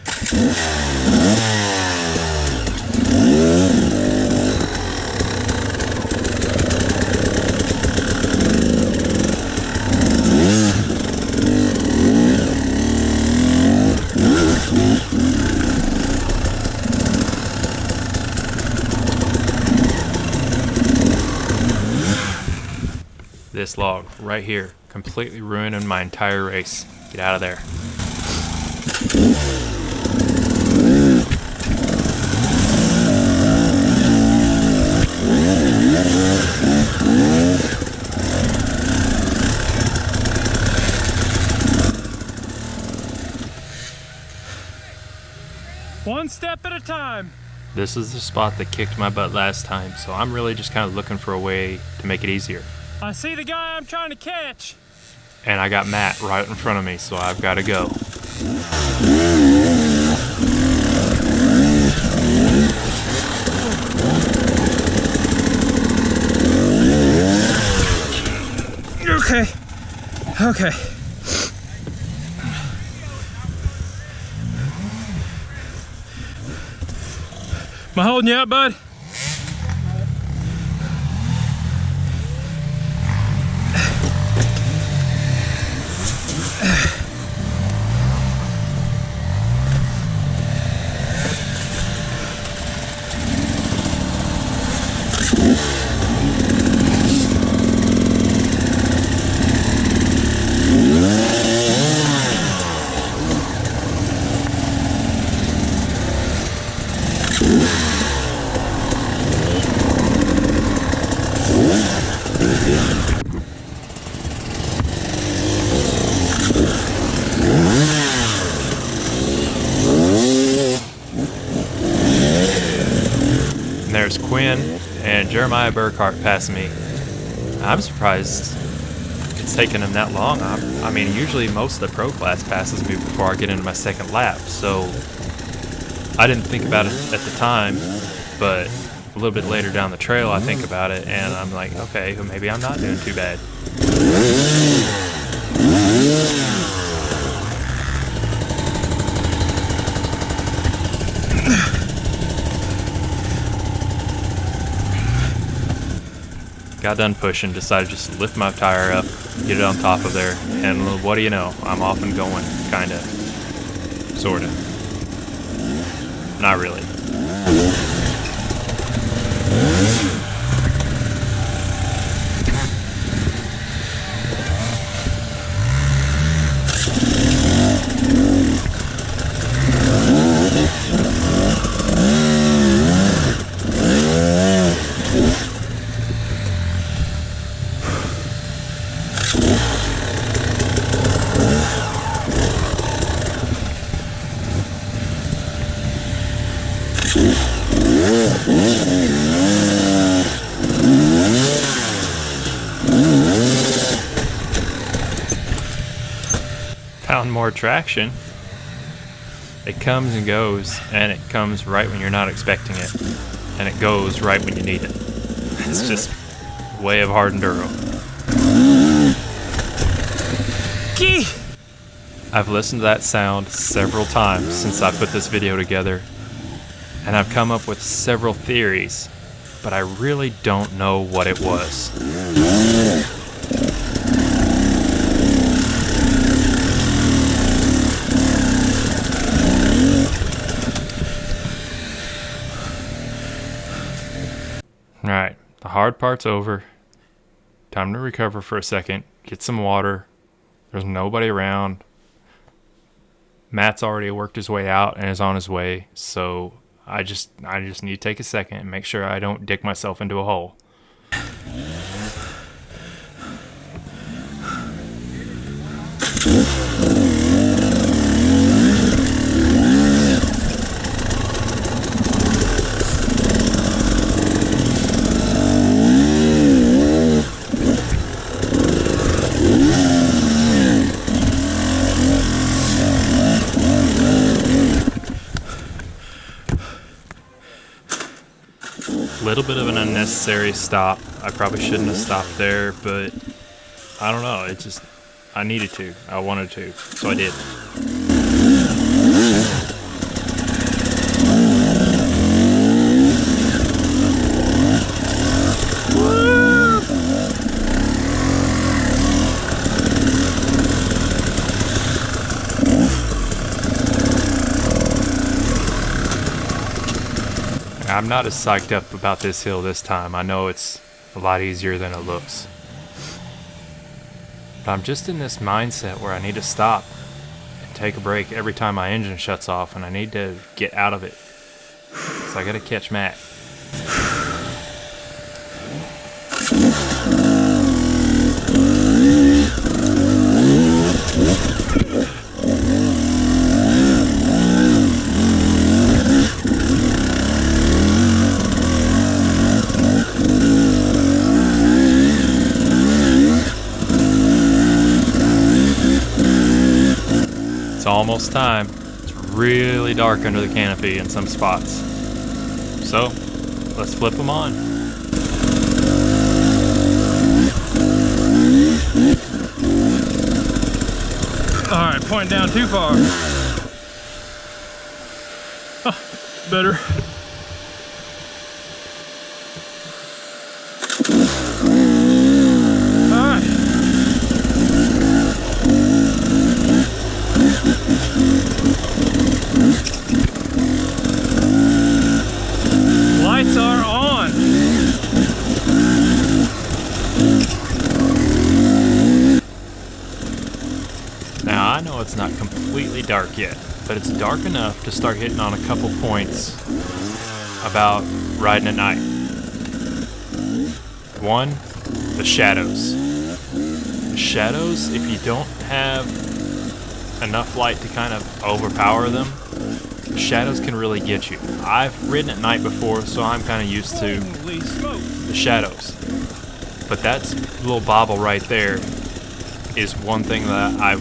This log right here completely ruining my entire race. Get out of there. One step at a time. This is the spot that kicked my butt last time, so I'm really just kind of looking for a way to make it easier. I see the guy I'm trying to catch. And I got Matt right in front of me, so I've got to go. Okay. Am I holding you up, bud? And there's Quinn and Jeremiah Burkhart passing me. I'm surprised it's taken them that long. I mean, usually most of the pro class passes me before I get into my second lap, so I didn't think about it at the time, but a little bit later down the trail I think about it, and I'm like, okay, well, maybe I'm not doing too bad. Got done pushing, decided just to lift my tire up, get it on top of there, and what do you know, I'm off and going, kinda, sorta. Not really. one more traction. It comes and goes, and it comes right when you're not expecting it, and it goes right when you need it. It's just way of hard enduro. Gee! I've listened to that sound several times since I put this video together, and I've come up with several theories, but I really don't know what it was. Alright, the hard part's over. Time to recover for a second, get some water. There's nobody around. Matt's already worked his way out and is on his way, so I just need to take a second and make sure I don't dig myself into a hole. Little bit of an unnecessary stop. I probably shouldn't have stopped there, but I don't know. I needed to. I wanted to, so I did. I'm not as psyched up about this hill this time. I know it's a lot easier than it looks. But I'm just in this mindset where I need to stop and take a break every time my engine shuts off, and I need to get out of it. So I gotta catch Matt. It's almost time. It's really dark under the canopy in some spots. So, let's flip them on. Alright, point down too far. Oh, better. Lights are on. Now, I know it's not completely dark yet, but it's dark enough to start hitting on a couple points about riding at night. One, the shadows. The shadows, if you don't have enough light to kind of overpower them, the shadows can really get you. I've ridden at night before, so I'm kind of used to Holy smoke. the shadows. But that little bobble right there is one thing that I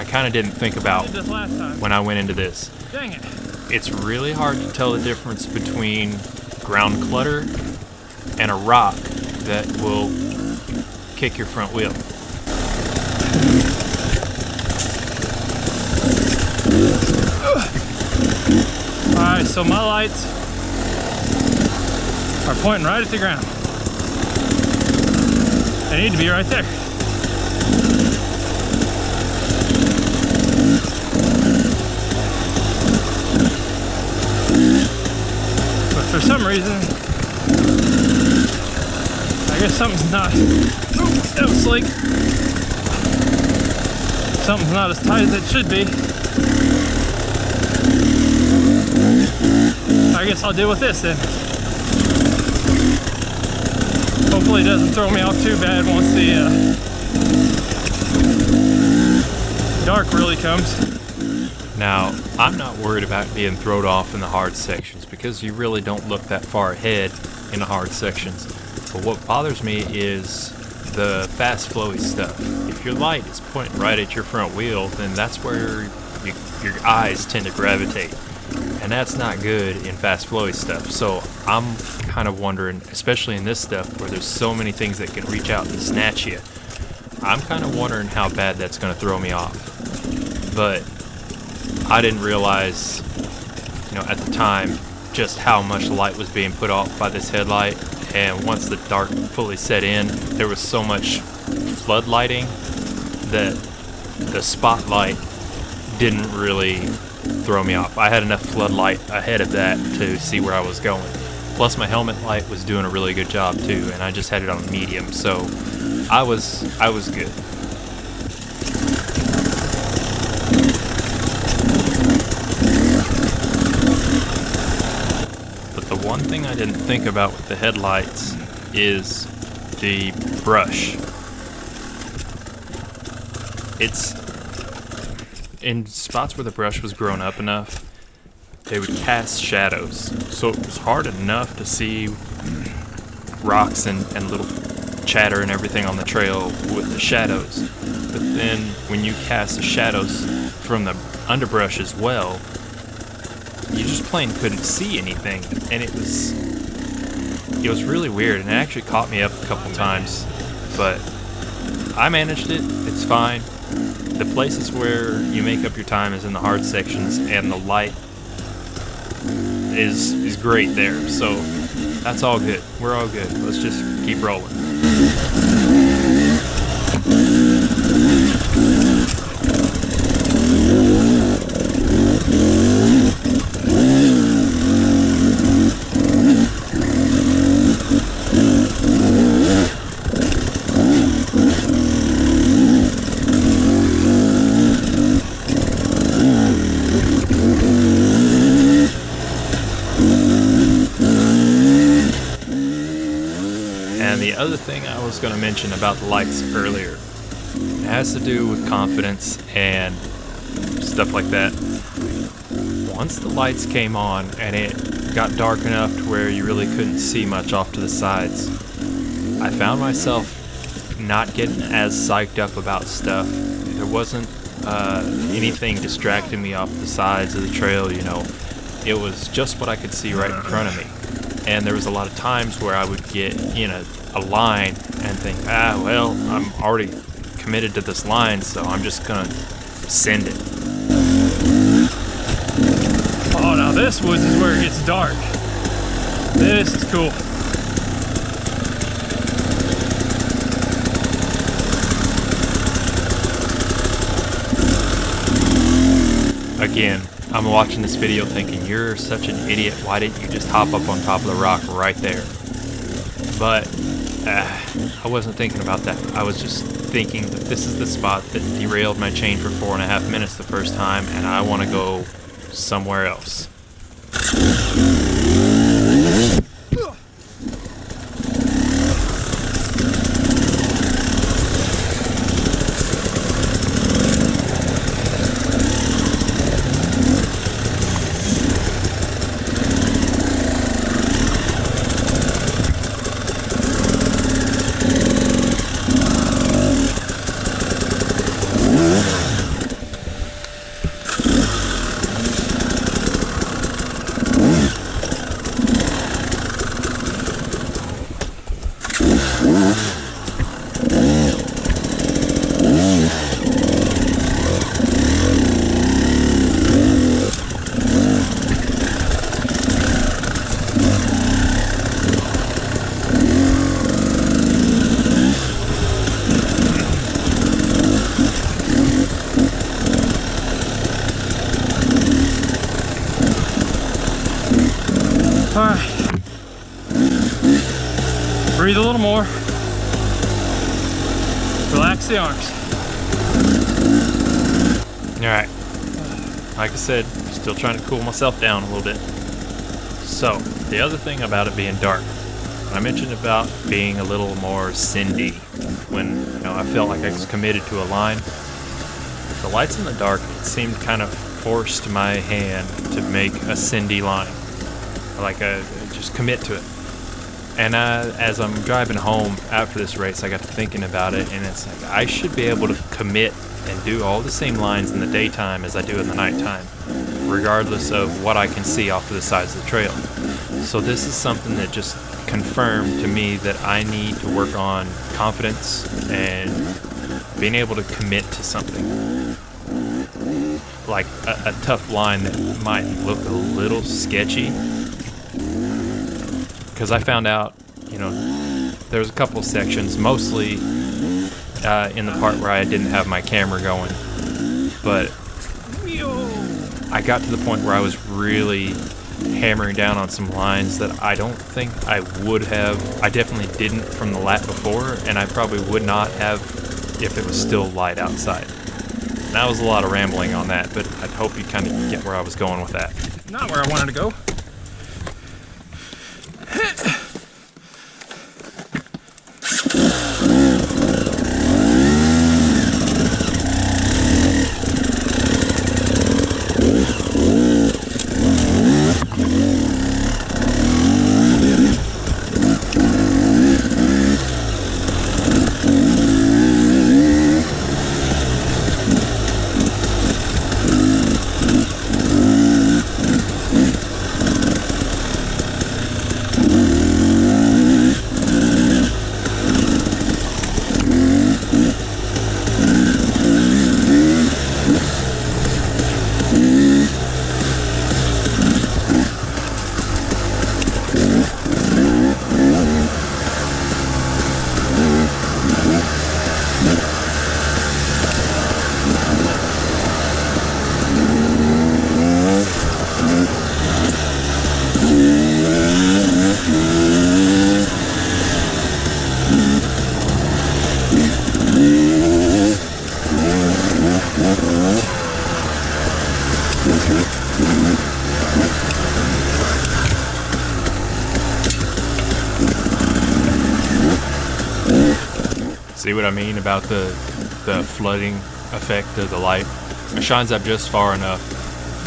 kind of didn't think about Did this last time. when I went into this. Dang it. It's really hard to tell the difference between ground clutter and a rock that will kick your front wheel. Alright, so my lights are pointing right at the ground. They need to be right there. But for some reason, I guess something's not, that was slick. Something's not as tight as it should be. I guess I'll deal with this then. Hopefully it doesn't throw me off too bad once the dark really comes. Now, I'm not worried about being thrown off in the hard sections because you really don't look that far ahead in the hard sections. But what bothers me is the fast flowy stuff. If your light is pointing right at your front wheel, then that's where your eyes tend to gravitate. And that's not good in fast flowy stuff. So I'm kind of wondering, especially in this stuff where there's so many things that can reach out and snatch you, I'm kind of wondering how bad that's going to throw me off. But I didn't realize, at the time, just how much light was being put off by this headlight. And once the dark fully set in, there was so much floodlighting that the spotlight didn't really throw me off. I had enough floodlight ahead of that to see where I was going. Plus my helmet light was doing a really good job too, and I just had it on medium, so I was good. But the one thing I didn't think about with the headlights is the brush. It's in spots where the brush was grown up enough, they would cast shadows. So it was hard enough to see rocks and little chatter and everything on the trail with the shadows. But then when you cast the shadows from the underbrush as well, you just plain couldn't see anything. And it was really weird, and it actually caught me up a couple times. But I managed it, it's fine. The places where you make up your time is in the hard sections, and the light is great there. So that's all good. We're all good. Let's just keep rolling. And the other thing I was going to mention about the lights earlier, it has to do with confidence and stuff like that. Once the lights came on and it got dark enough to where you really couldn't see much off to the sides, I found myself not getting as psyched up about stuff. There wasn't anything distracting me off the sides of the trail, It was just what I could see right in front of me. And there was a lot of times where I would get in a line and think, well, I'm already committed to this line, so I'm just gonna send it. Oh, now this woods is where it gets dark. This is cool. Again, I'm watching this video thinking, you're such an idiot, why didn't you just hop up on top of the rock right there? But I wasn't thinking about that. I was just thinking that this is the spot that derailed my chain for 4.5 minutes the first time, and I want to go somewhere else. All right. Breathe a little more. Relax the arms. All right. Like I said, still trying to cool myself down a little bit. So, the other thing about it being dark, I mentioned about being a little more cindy when, I felt like I was committed to a line. The lights in the dark, it seemed kind of forced my hand to make a cindy line. Just commit to it. And as I'm driving home after this race, I got to thinking about it, and it's like I should be able to commit and do all the same lines in the daytime as I do in the nighttime, regardless of what I can see off to the sides of the trail. So this is something that just confirmed to me that I need to work on confidence and being able to commit to something. Like a tough line that might look a little sketchy. Because I found out, there's a couple sections, mostly in the part where I didn't have my camera going. But I got to the point where I was really hammering down on some lines that I don't think I would have. I definitely didn't from the lap before, and I probably would not have if it was still light outside. And that was a lot of rambling on that, but I hope you kind of get where I was going with that. Not where I wanted to go. See what I mean about the flooding effect of the light? It shines up just far enough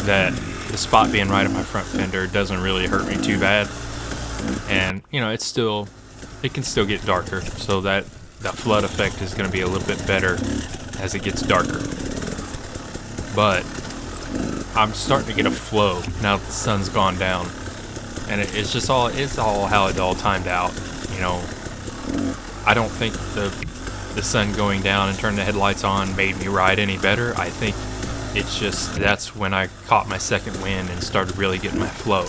that the spot being right at my front fender doesn't really hurt me too bad. And, it can still get darker, so that flood effect is going to be a little bit better as it gets darker. But I'm starting to get a flow now that the sun's gone down. And it's all how it all timed out, I don't think the sun going down and turning the headlights on made me ride any better. I think it's just that's when I caught my second wind and started really getting my flow.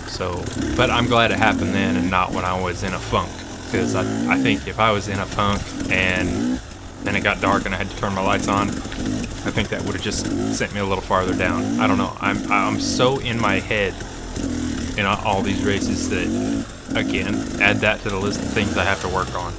So, but I'm glad it happened then and not when I was in a funk, because I think if I was in a funk and then it got dark and I had to turn my lights on, I think that would have just sent me a little farther down. I don't know. I'm so in my head in all these races that, again, add that to the list of things I have to work on.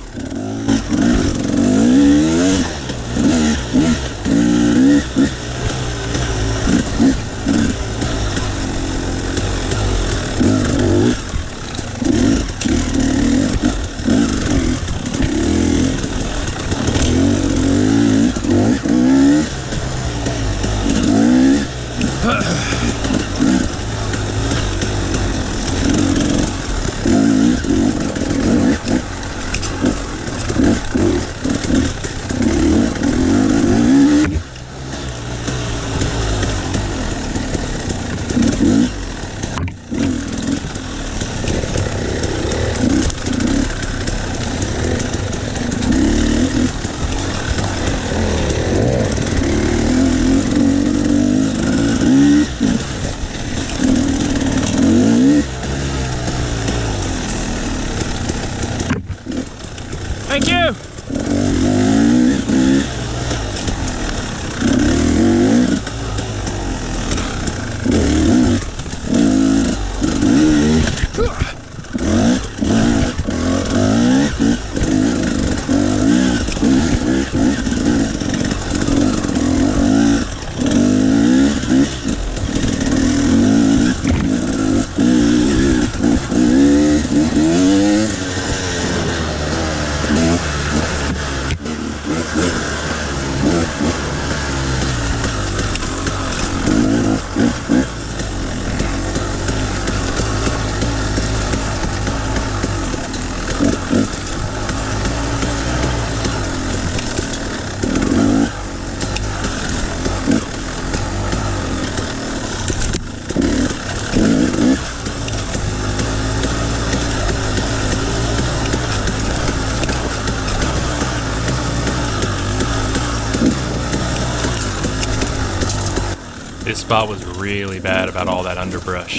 This spot was really bad about all that underbrush.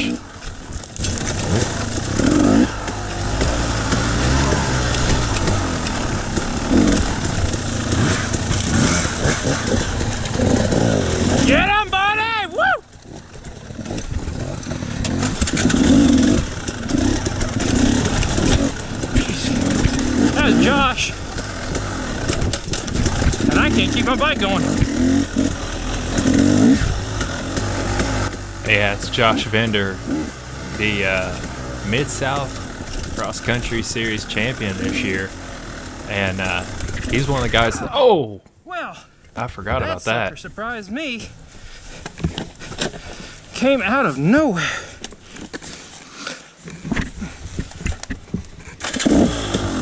Get him, buddy! Woo! That's Josh. And I can't keep my bike going. Yeah, it's Josh Vender, the Mid-South Cross Country Series champion this year. And he's one of the guys that, oh! Well, I forgot about sucker that. surprised me. Came out of nowhere.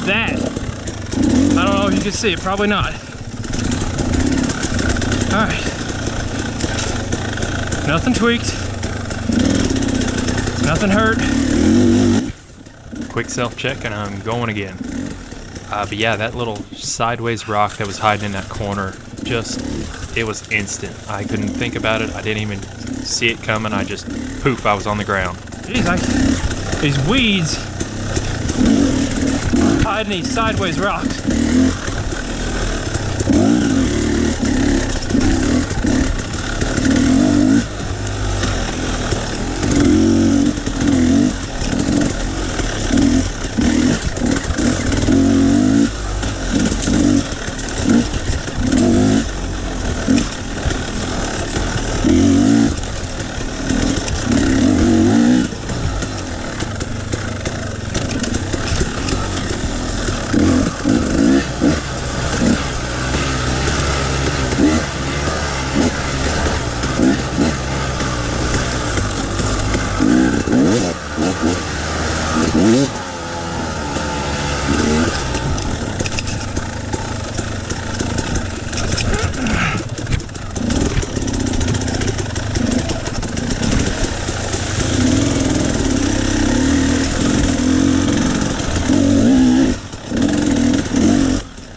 That. I don't know if you can see it, probably not. Alright. Nothing tweaked. Nothing hurt. Quick self-check and I'm going again. But yeah, that little sideways rock that was hiding in that corner, it was instant. I couldn't think about it. I didn't even see it coming. I just, poof, I was on the ground. Jeez, these weeds hiding these sideways rocks.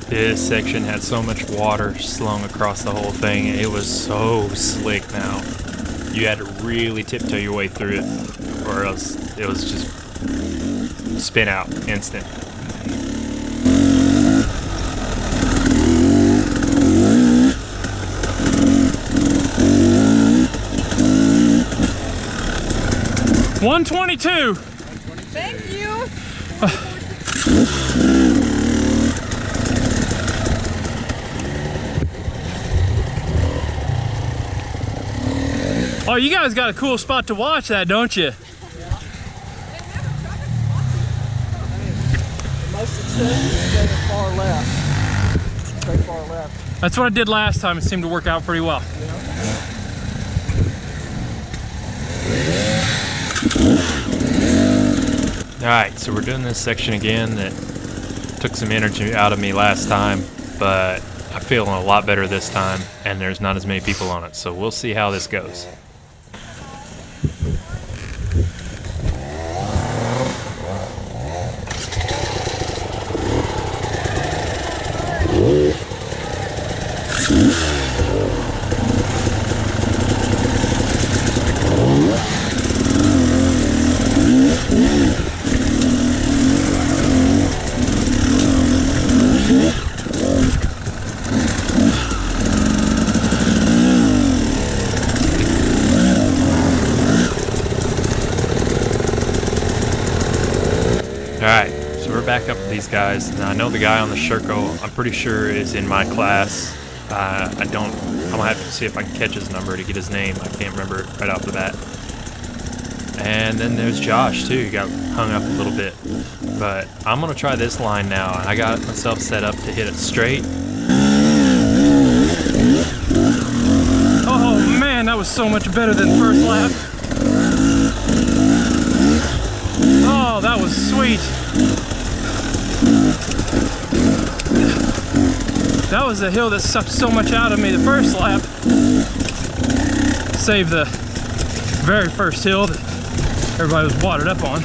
This section had so much water slung across the whole thing. It was so slick now. You had to really tiptoe your way through it, or else it was just spin out instant. $122. Thank you. Oh, you guys got a cool spot to watch that, don't you? Most success is straight far left. Straight far left. That's what I did last time. It seemed to work out pretty well. Alright, so we're doing this section again that took some energy out of me last time, but I'm feeling a lot better this time, and there's not as many people on it, so we'll see how this goes. Alright, so we're back up with these guys. Now I know the guy on the Sherco, I'm pretty sure is in my class. I'm gonna have to see if I can catch his number to get his name. I can't remember it right off the bat. And then there's Josh too, he got hung up a little bit. But I'm gonna try this line now. I got myself set up to hit it straight. Oh man, that was so much better than first lap. Oh, that was sweet. That was the hill that sucked so much out of me the first lap. Save the very first hill that everybody was watered up on.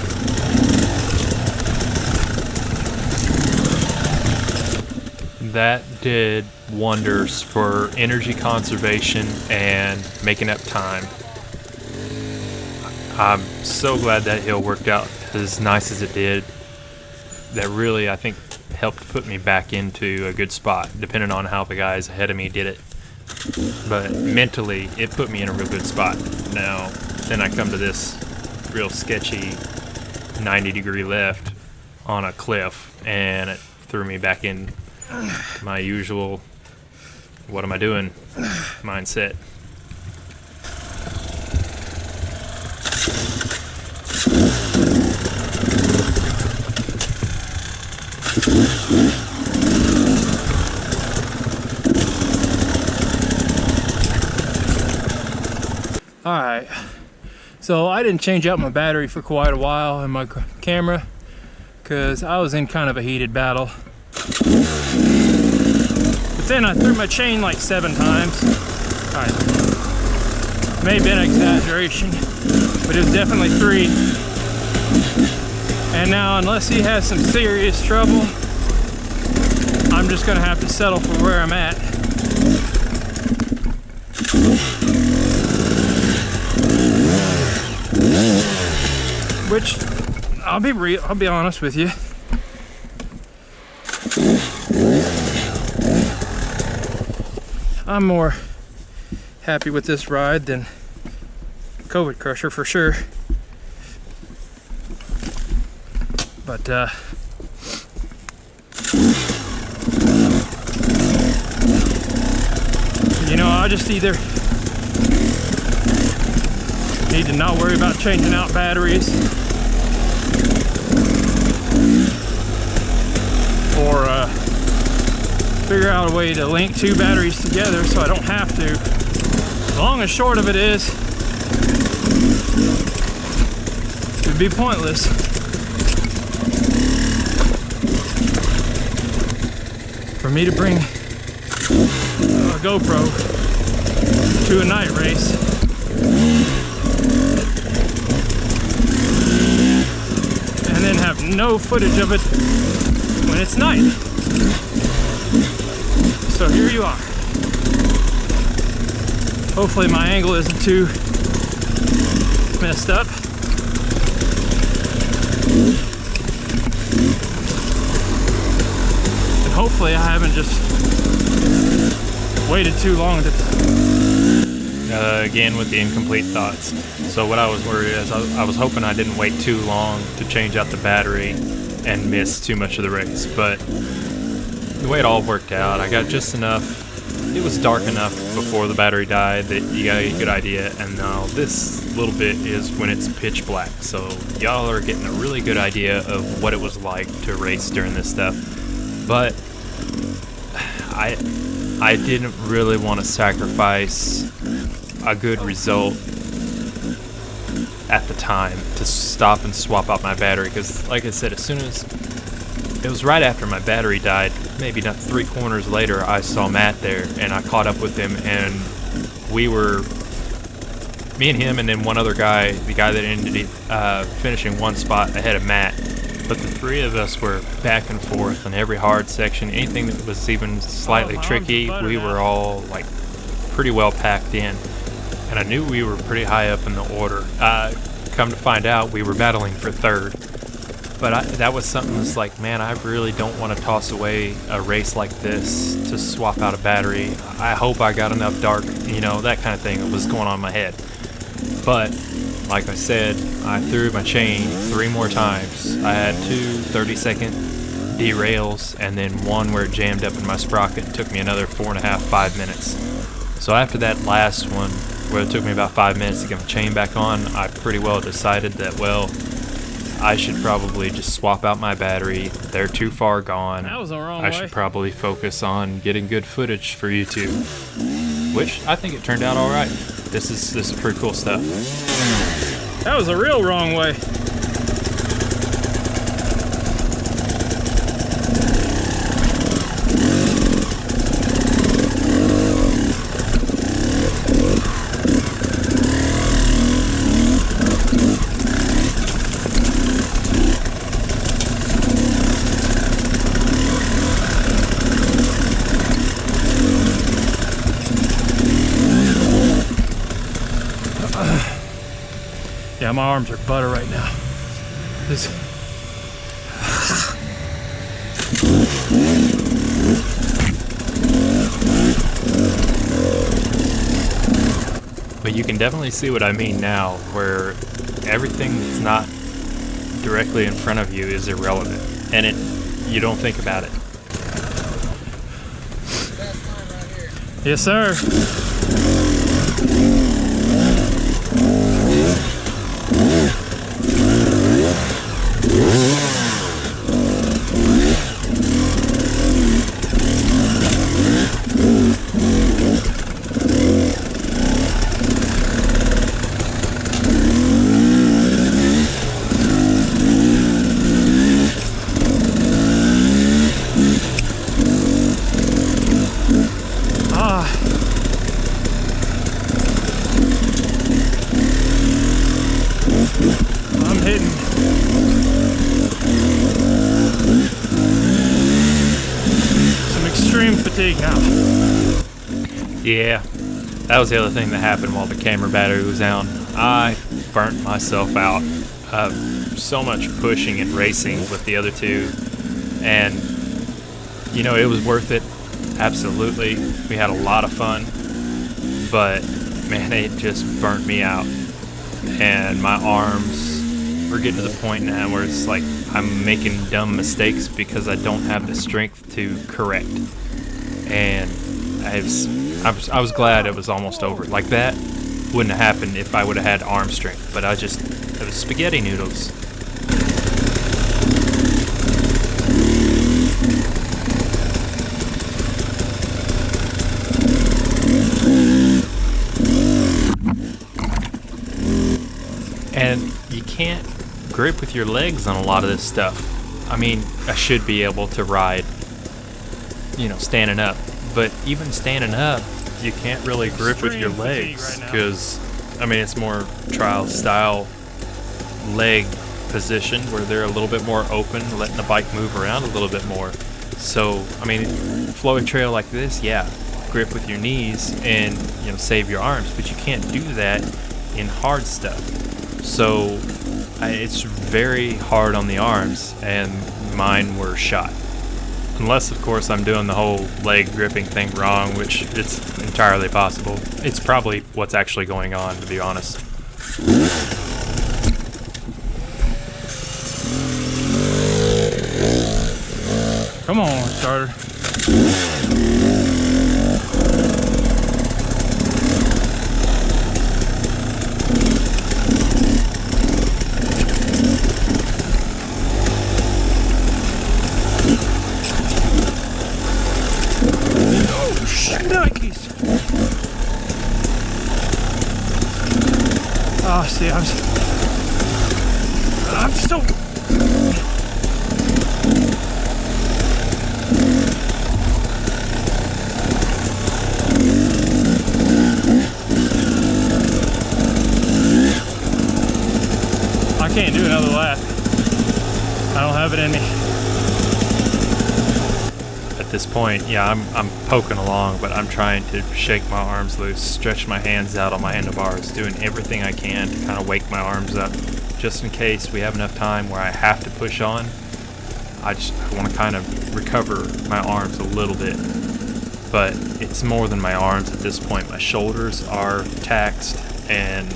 That did wonders for energy conservation and making up time. I'm so glad that hill worked out as nice as it did. That really, I think, helped put me back into a good spot, depending on how the guys ahead of me did it. But mentally, it put me in a real good spot. Now, then I come to this real sketchy 90-degree left on a cliff, and it threw me back in my usual, what am I doing mindset. Alright, so I didn't change out my battery for quite a while in my camera because I was in kind of a heated battle. But then I threw my chain like 7 times. Alright, may have been an exaggeration, but it was definitely 3. And now, unless he has some serious trouble, I'm just gonna have to settle for where I'm at. Which, I'll be honest with you. I'm more happy with this ride than COVID Crusher for sure. But you know, I just either need to not worry about changing out batteries, or figure out a way to link 2 batteries together so I don't have to. The long and short of it is, it would be pointless for me to bring a GoPro to a night race and then have no footage of it when it's night. So here you are. Hopefully my angle isn't too messed up. And hopefully I haven't just waited too long to... Again with the incomplete thoughts. So what I was worried is I was hoping I didn't wait too long to change out the battery and miss too much of the race, but the way it all worked out, I got just enough. It was dark enough before the battery died that you got a good idea, and now this little bit is when it's pitch black, so y'all are getting a really good idea of what it was like to race during this stuff. But I didn't really want to sacrifice a good result at the time to stop and swap out my battery, because like I said, as soon as it was right after my battery died, maybe not 3 corners later, I saw Matt there and I caught up with him, and me and him and then one other guy, the guy that ended finishing 1 spot ahead of Matt, but the 3 of us were back and forth on every hard section. Anything that was even slightly tricky, we were all like pretty well packed in, and I knew we were pretty high up in the order. Come to find out, we were battling for 3rd. But that was something that's like, man, I really don't want to toss away a race like this to swap out a battery. I hope I got enough dark, you know, that kind of thing that was going on in my head. But, like I said, I threw my chain 3 more times. I had 2 30-second derails, and then 1 where it jammed up in my sprocket. It took me another 4.5, 5 minutes. So after that last one, where it took me about 5 minutes to get my chain back on, I pretty well decided that, well, I should probably just swap out my battery. They're too far gone. That was the wrong I way. should probably focus on getting good footage for YouTube, which I think it turned out all right. This is pretty cool stuff. That was a real wrong way. Yeah, my arms are butter right now. This. But you can definitely see what I mean now, where everything that's not directly in front of you is irrelevant, and you don't think about it. Yes, sir. I'm hitting. Some extreme fatigue now. Yeah, that was the other thing that happened while the camera battery was down. I burnt myself out. So much pushing and racing with the other two, and you know, it was worth it. Absolutely, we had a lot of fun, but man, it just burnt me out, and my arms were getting to the point now where it's like I'm making dumb mistakes because I don't have the strength to correct. And I was glad it was almost over. Like, that wouldn't have happened if I would have had arm strength, but it was spaghetti noodles. And you can't grip with your legs on a lot of this stuff. I mean, I should be able to ride, you know, standing up. But even standing up, you can't really grip with your legs because, I mean, it's more trial style leg position where they're a little bit more open, letting the bike move around a little bit more. So, I mean, flowy trail like this, yeah, grip with your knees and, you know, save your arms, but you can't do that in hard stuff. So it's very hard on the arms, and mine were shot. Unless, of course, I'm doing the whole leg gripping thing wrong, which it's entirely possible. It's probably what's actually going on, to be honest. Come on, starter. Oh, see, I'm still. I can't do another lap. I don't have it in me. At this point, yeah, I'm poking along, but I'm trying to shake my arms loose, stretch my hands out on my handlebars, doing everything I can to kind of wake my arms up, just in case we have enough time where I have to push on. I want to kind of recover my arms a little bit, but it's more than my arms at this point. My shoulders are taxed, and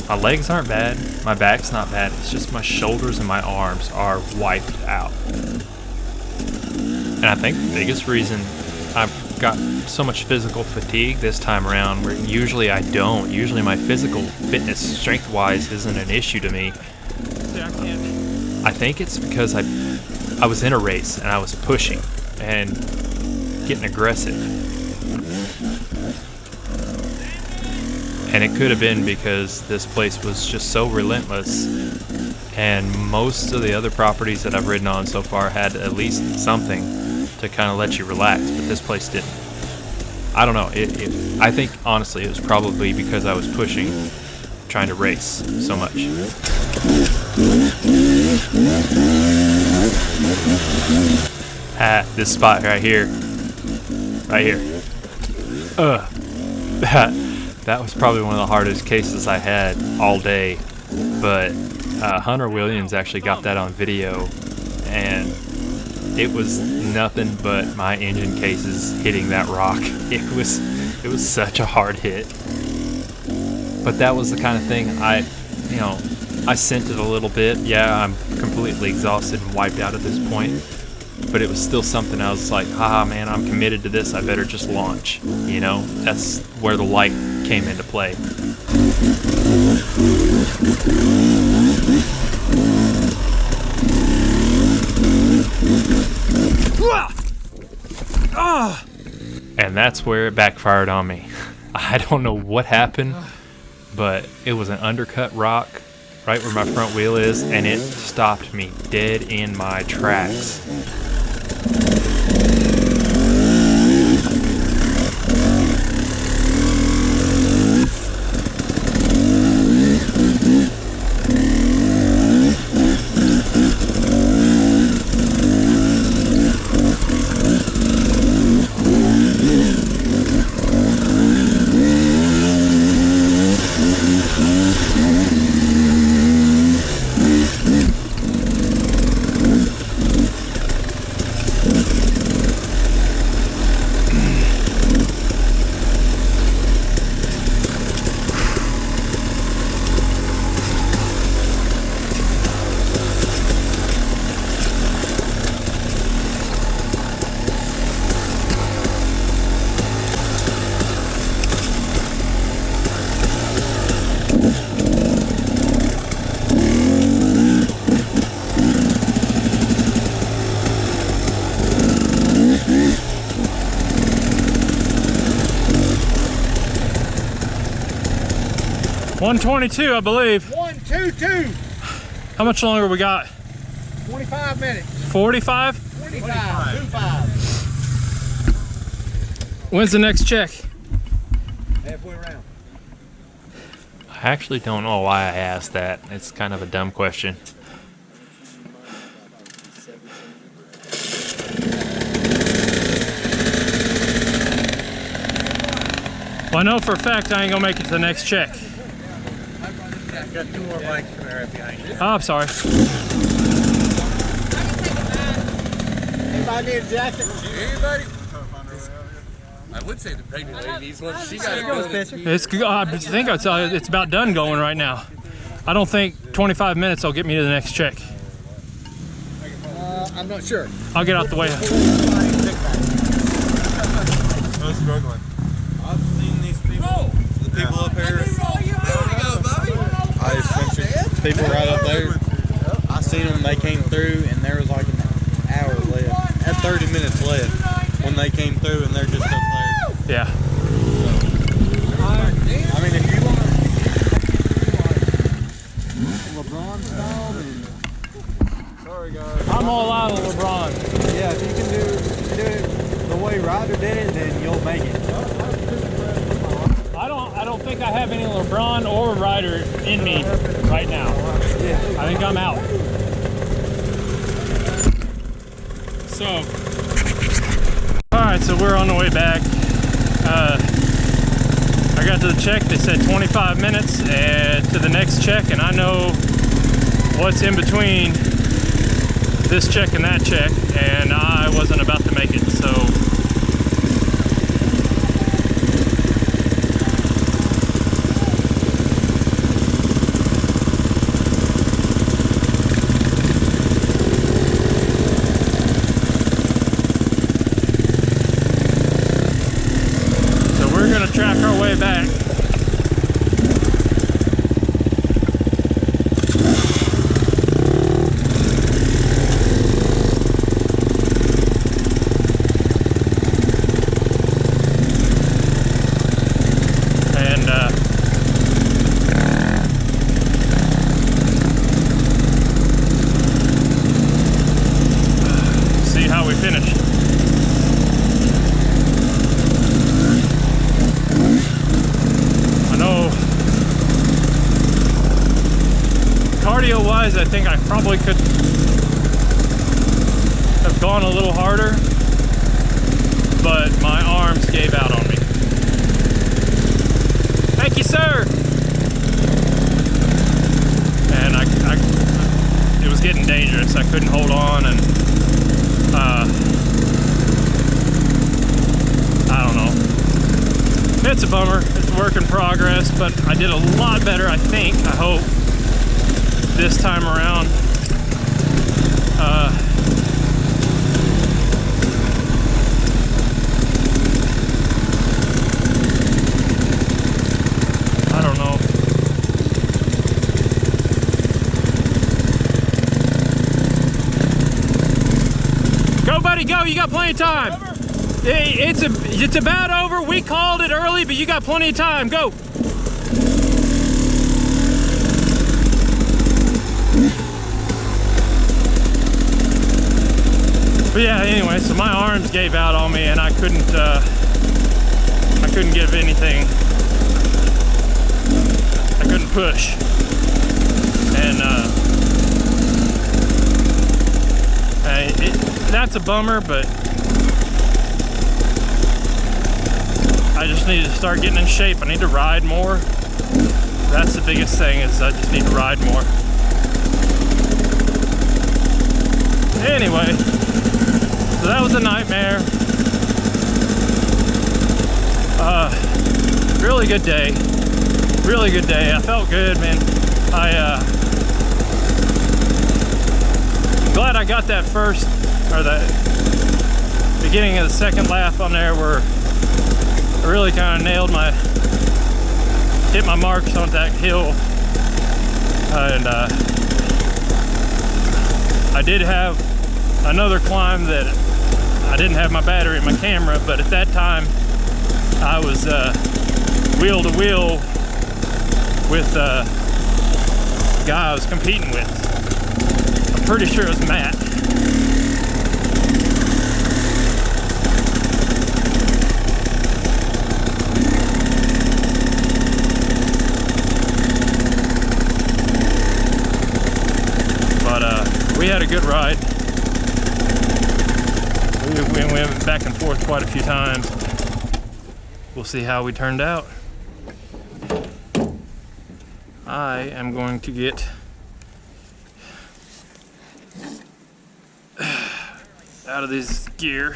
my legs aren't bad, my back's not bad, it's just my shoulders and my arms are wiped out. And I think the biggest reason I've got so much physical fatigue this time around, where usually I don't. Usually my physical fitness, strength-wise, isn't an issue to me. I think it's because I was in a race and I was pushing and getting aggressive. And it could have been because this place was just so relentless, and most of the other properties that I've ridden on so far had at least something to kind of let you relax, but this place didn't. I don't know. I think, honestly, it was probably because I was pushing, trying to race so much. This spot right here. Right here. That was probably one of the hardest cases I had all day. but Hunter Williams actually got that on video, and it was nothing but my engine cases hitting that rock. It was such a hard hit. But that was the kind of thing I sent it a little bit. Yeah, I'm completely exhausted and wiped out at this point, but it was still something I was like, man, I'm committed to this. I better just launch. You know, that's where the light came into play. And that's where it backfired on me. I don't know what happened, but it was an undercut rock right where my front wheel is, and it stopped me dead in my tracks. $122, I believe. 122. How much longer we got? 25 minutes. 45? 25. 25. When's the next check? Halfway around. I actually don't know why I asked that. It's kind of a dumb question. Well, I know for a fact I ain't gonna make it to the next check. I've got 2 more bikes coming right behind you. Oh, I'm sorry. Anybody need a jacket? Anybody? I would say the pregnant lady needs one. She got it. It's, I think it's about done going right now. I don't think 25 minutes will get me to the next check. I'm not sure. I'll get out the way. I was struggling. I've seen these people. The people up here. There you go, Bobby. People right up there. I seen them. They came through, and there was like an hour left. At 30 minutes left when they came through, and they're just up there. Yeah. I mean, if you want LeBron style, then sorry guys. I'm all out of LeBron. Yeah, if you can do it the way Ryder did it, then you'll make it. I don't think I have any LeBron or Ryder in me right now. Yeah. I think I'm out. So, all right, so we're on the way back. I got to the check, they said 25 minutes and to the next check, and I know what's in between this check and that check, and I wasn't about to make it, so. We're gonna track our way back. And see how we finish. Cardio wise, I think I probably could have gone a little harder, but my arms gave out on me. Thank you, sir. and it was getting dangerous. I couldn't hold on, and I don't know. It's a bummer. It's a work in progress, but I did a lot better, I think, I hope, this time around. I don't know. Go, buddy, go. You got plenty of time. It's about over. We called it early, but you got plenty of time. Go. But yeah, anyway, so my arms gave out on me, and I couldn't give anything. I couldn't push, and that's a bummer, but I just need to start getting in shape. I need to ride more. That's the biggest thing, is I just need to ride more. Anyway, so that was a nightmare. Really good day. Really good day. I felt good, man. I'm glad I got that first, or the beginning of the second lap on there, where I really kind of hit my marks on that hill. And I did have another climb that I didn't have my battery in my camera, but at that time I was wheel to wheel with the guy I was competing with. I'm pretty sure it was Matt. We had a good ride. We went back and forth quite a few times. We'll see how we turned out. I am going to get out of this gear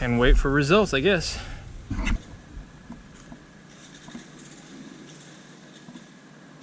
and wait for results, I guess.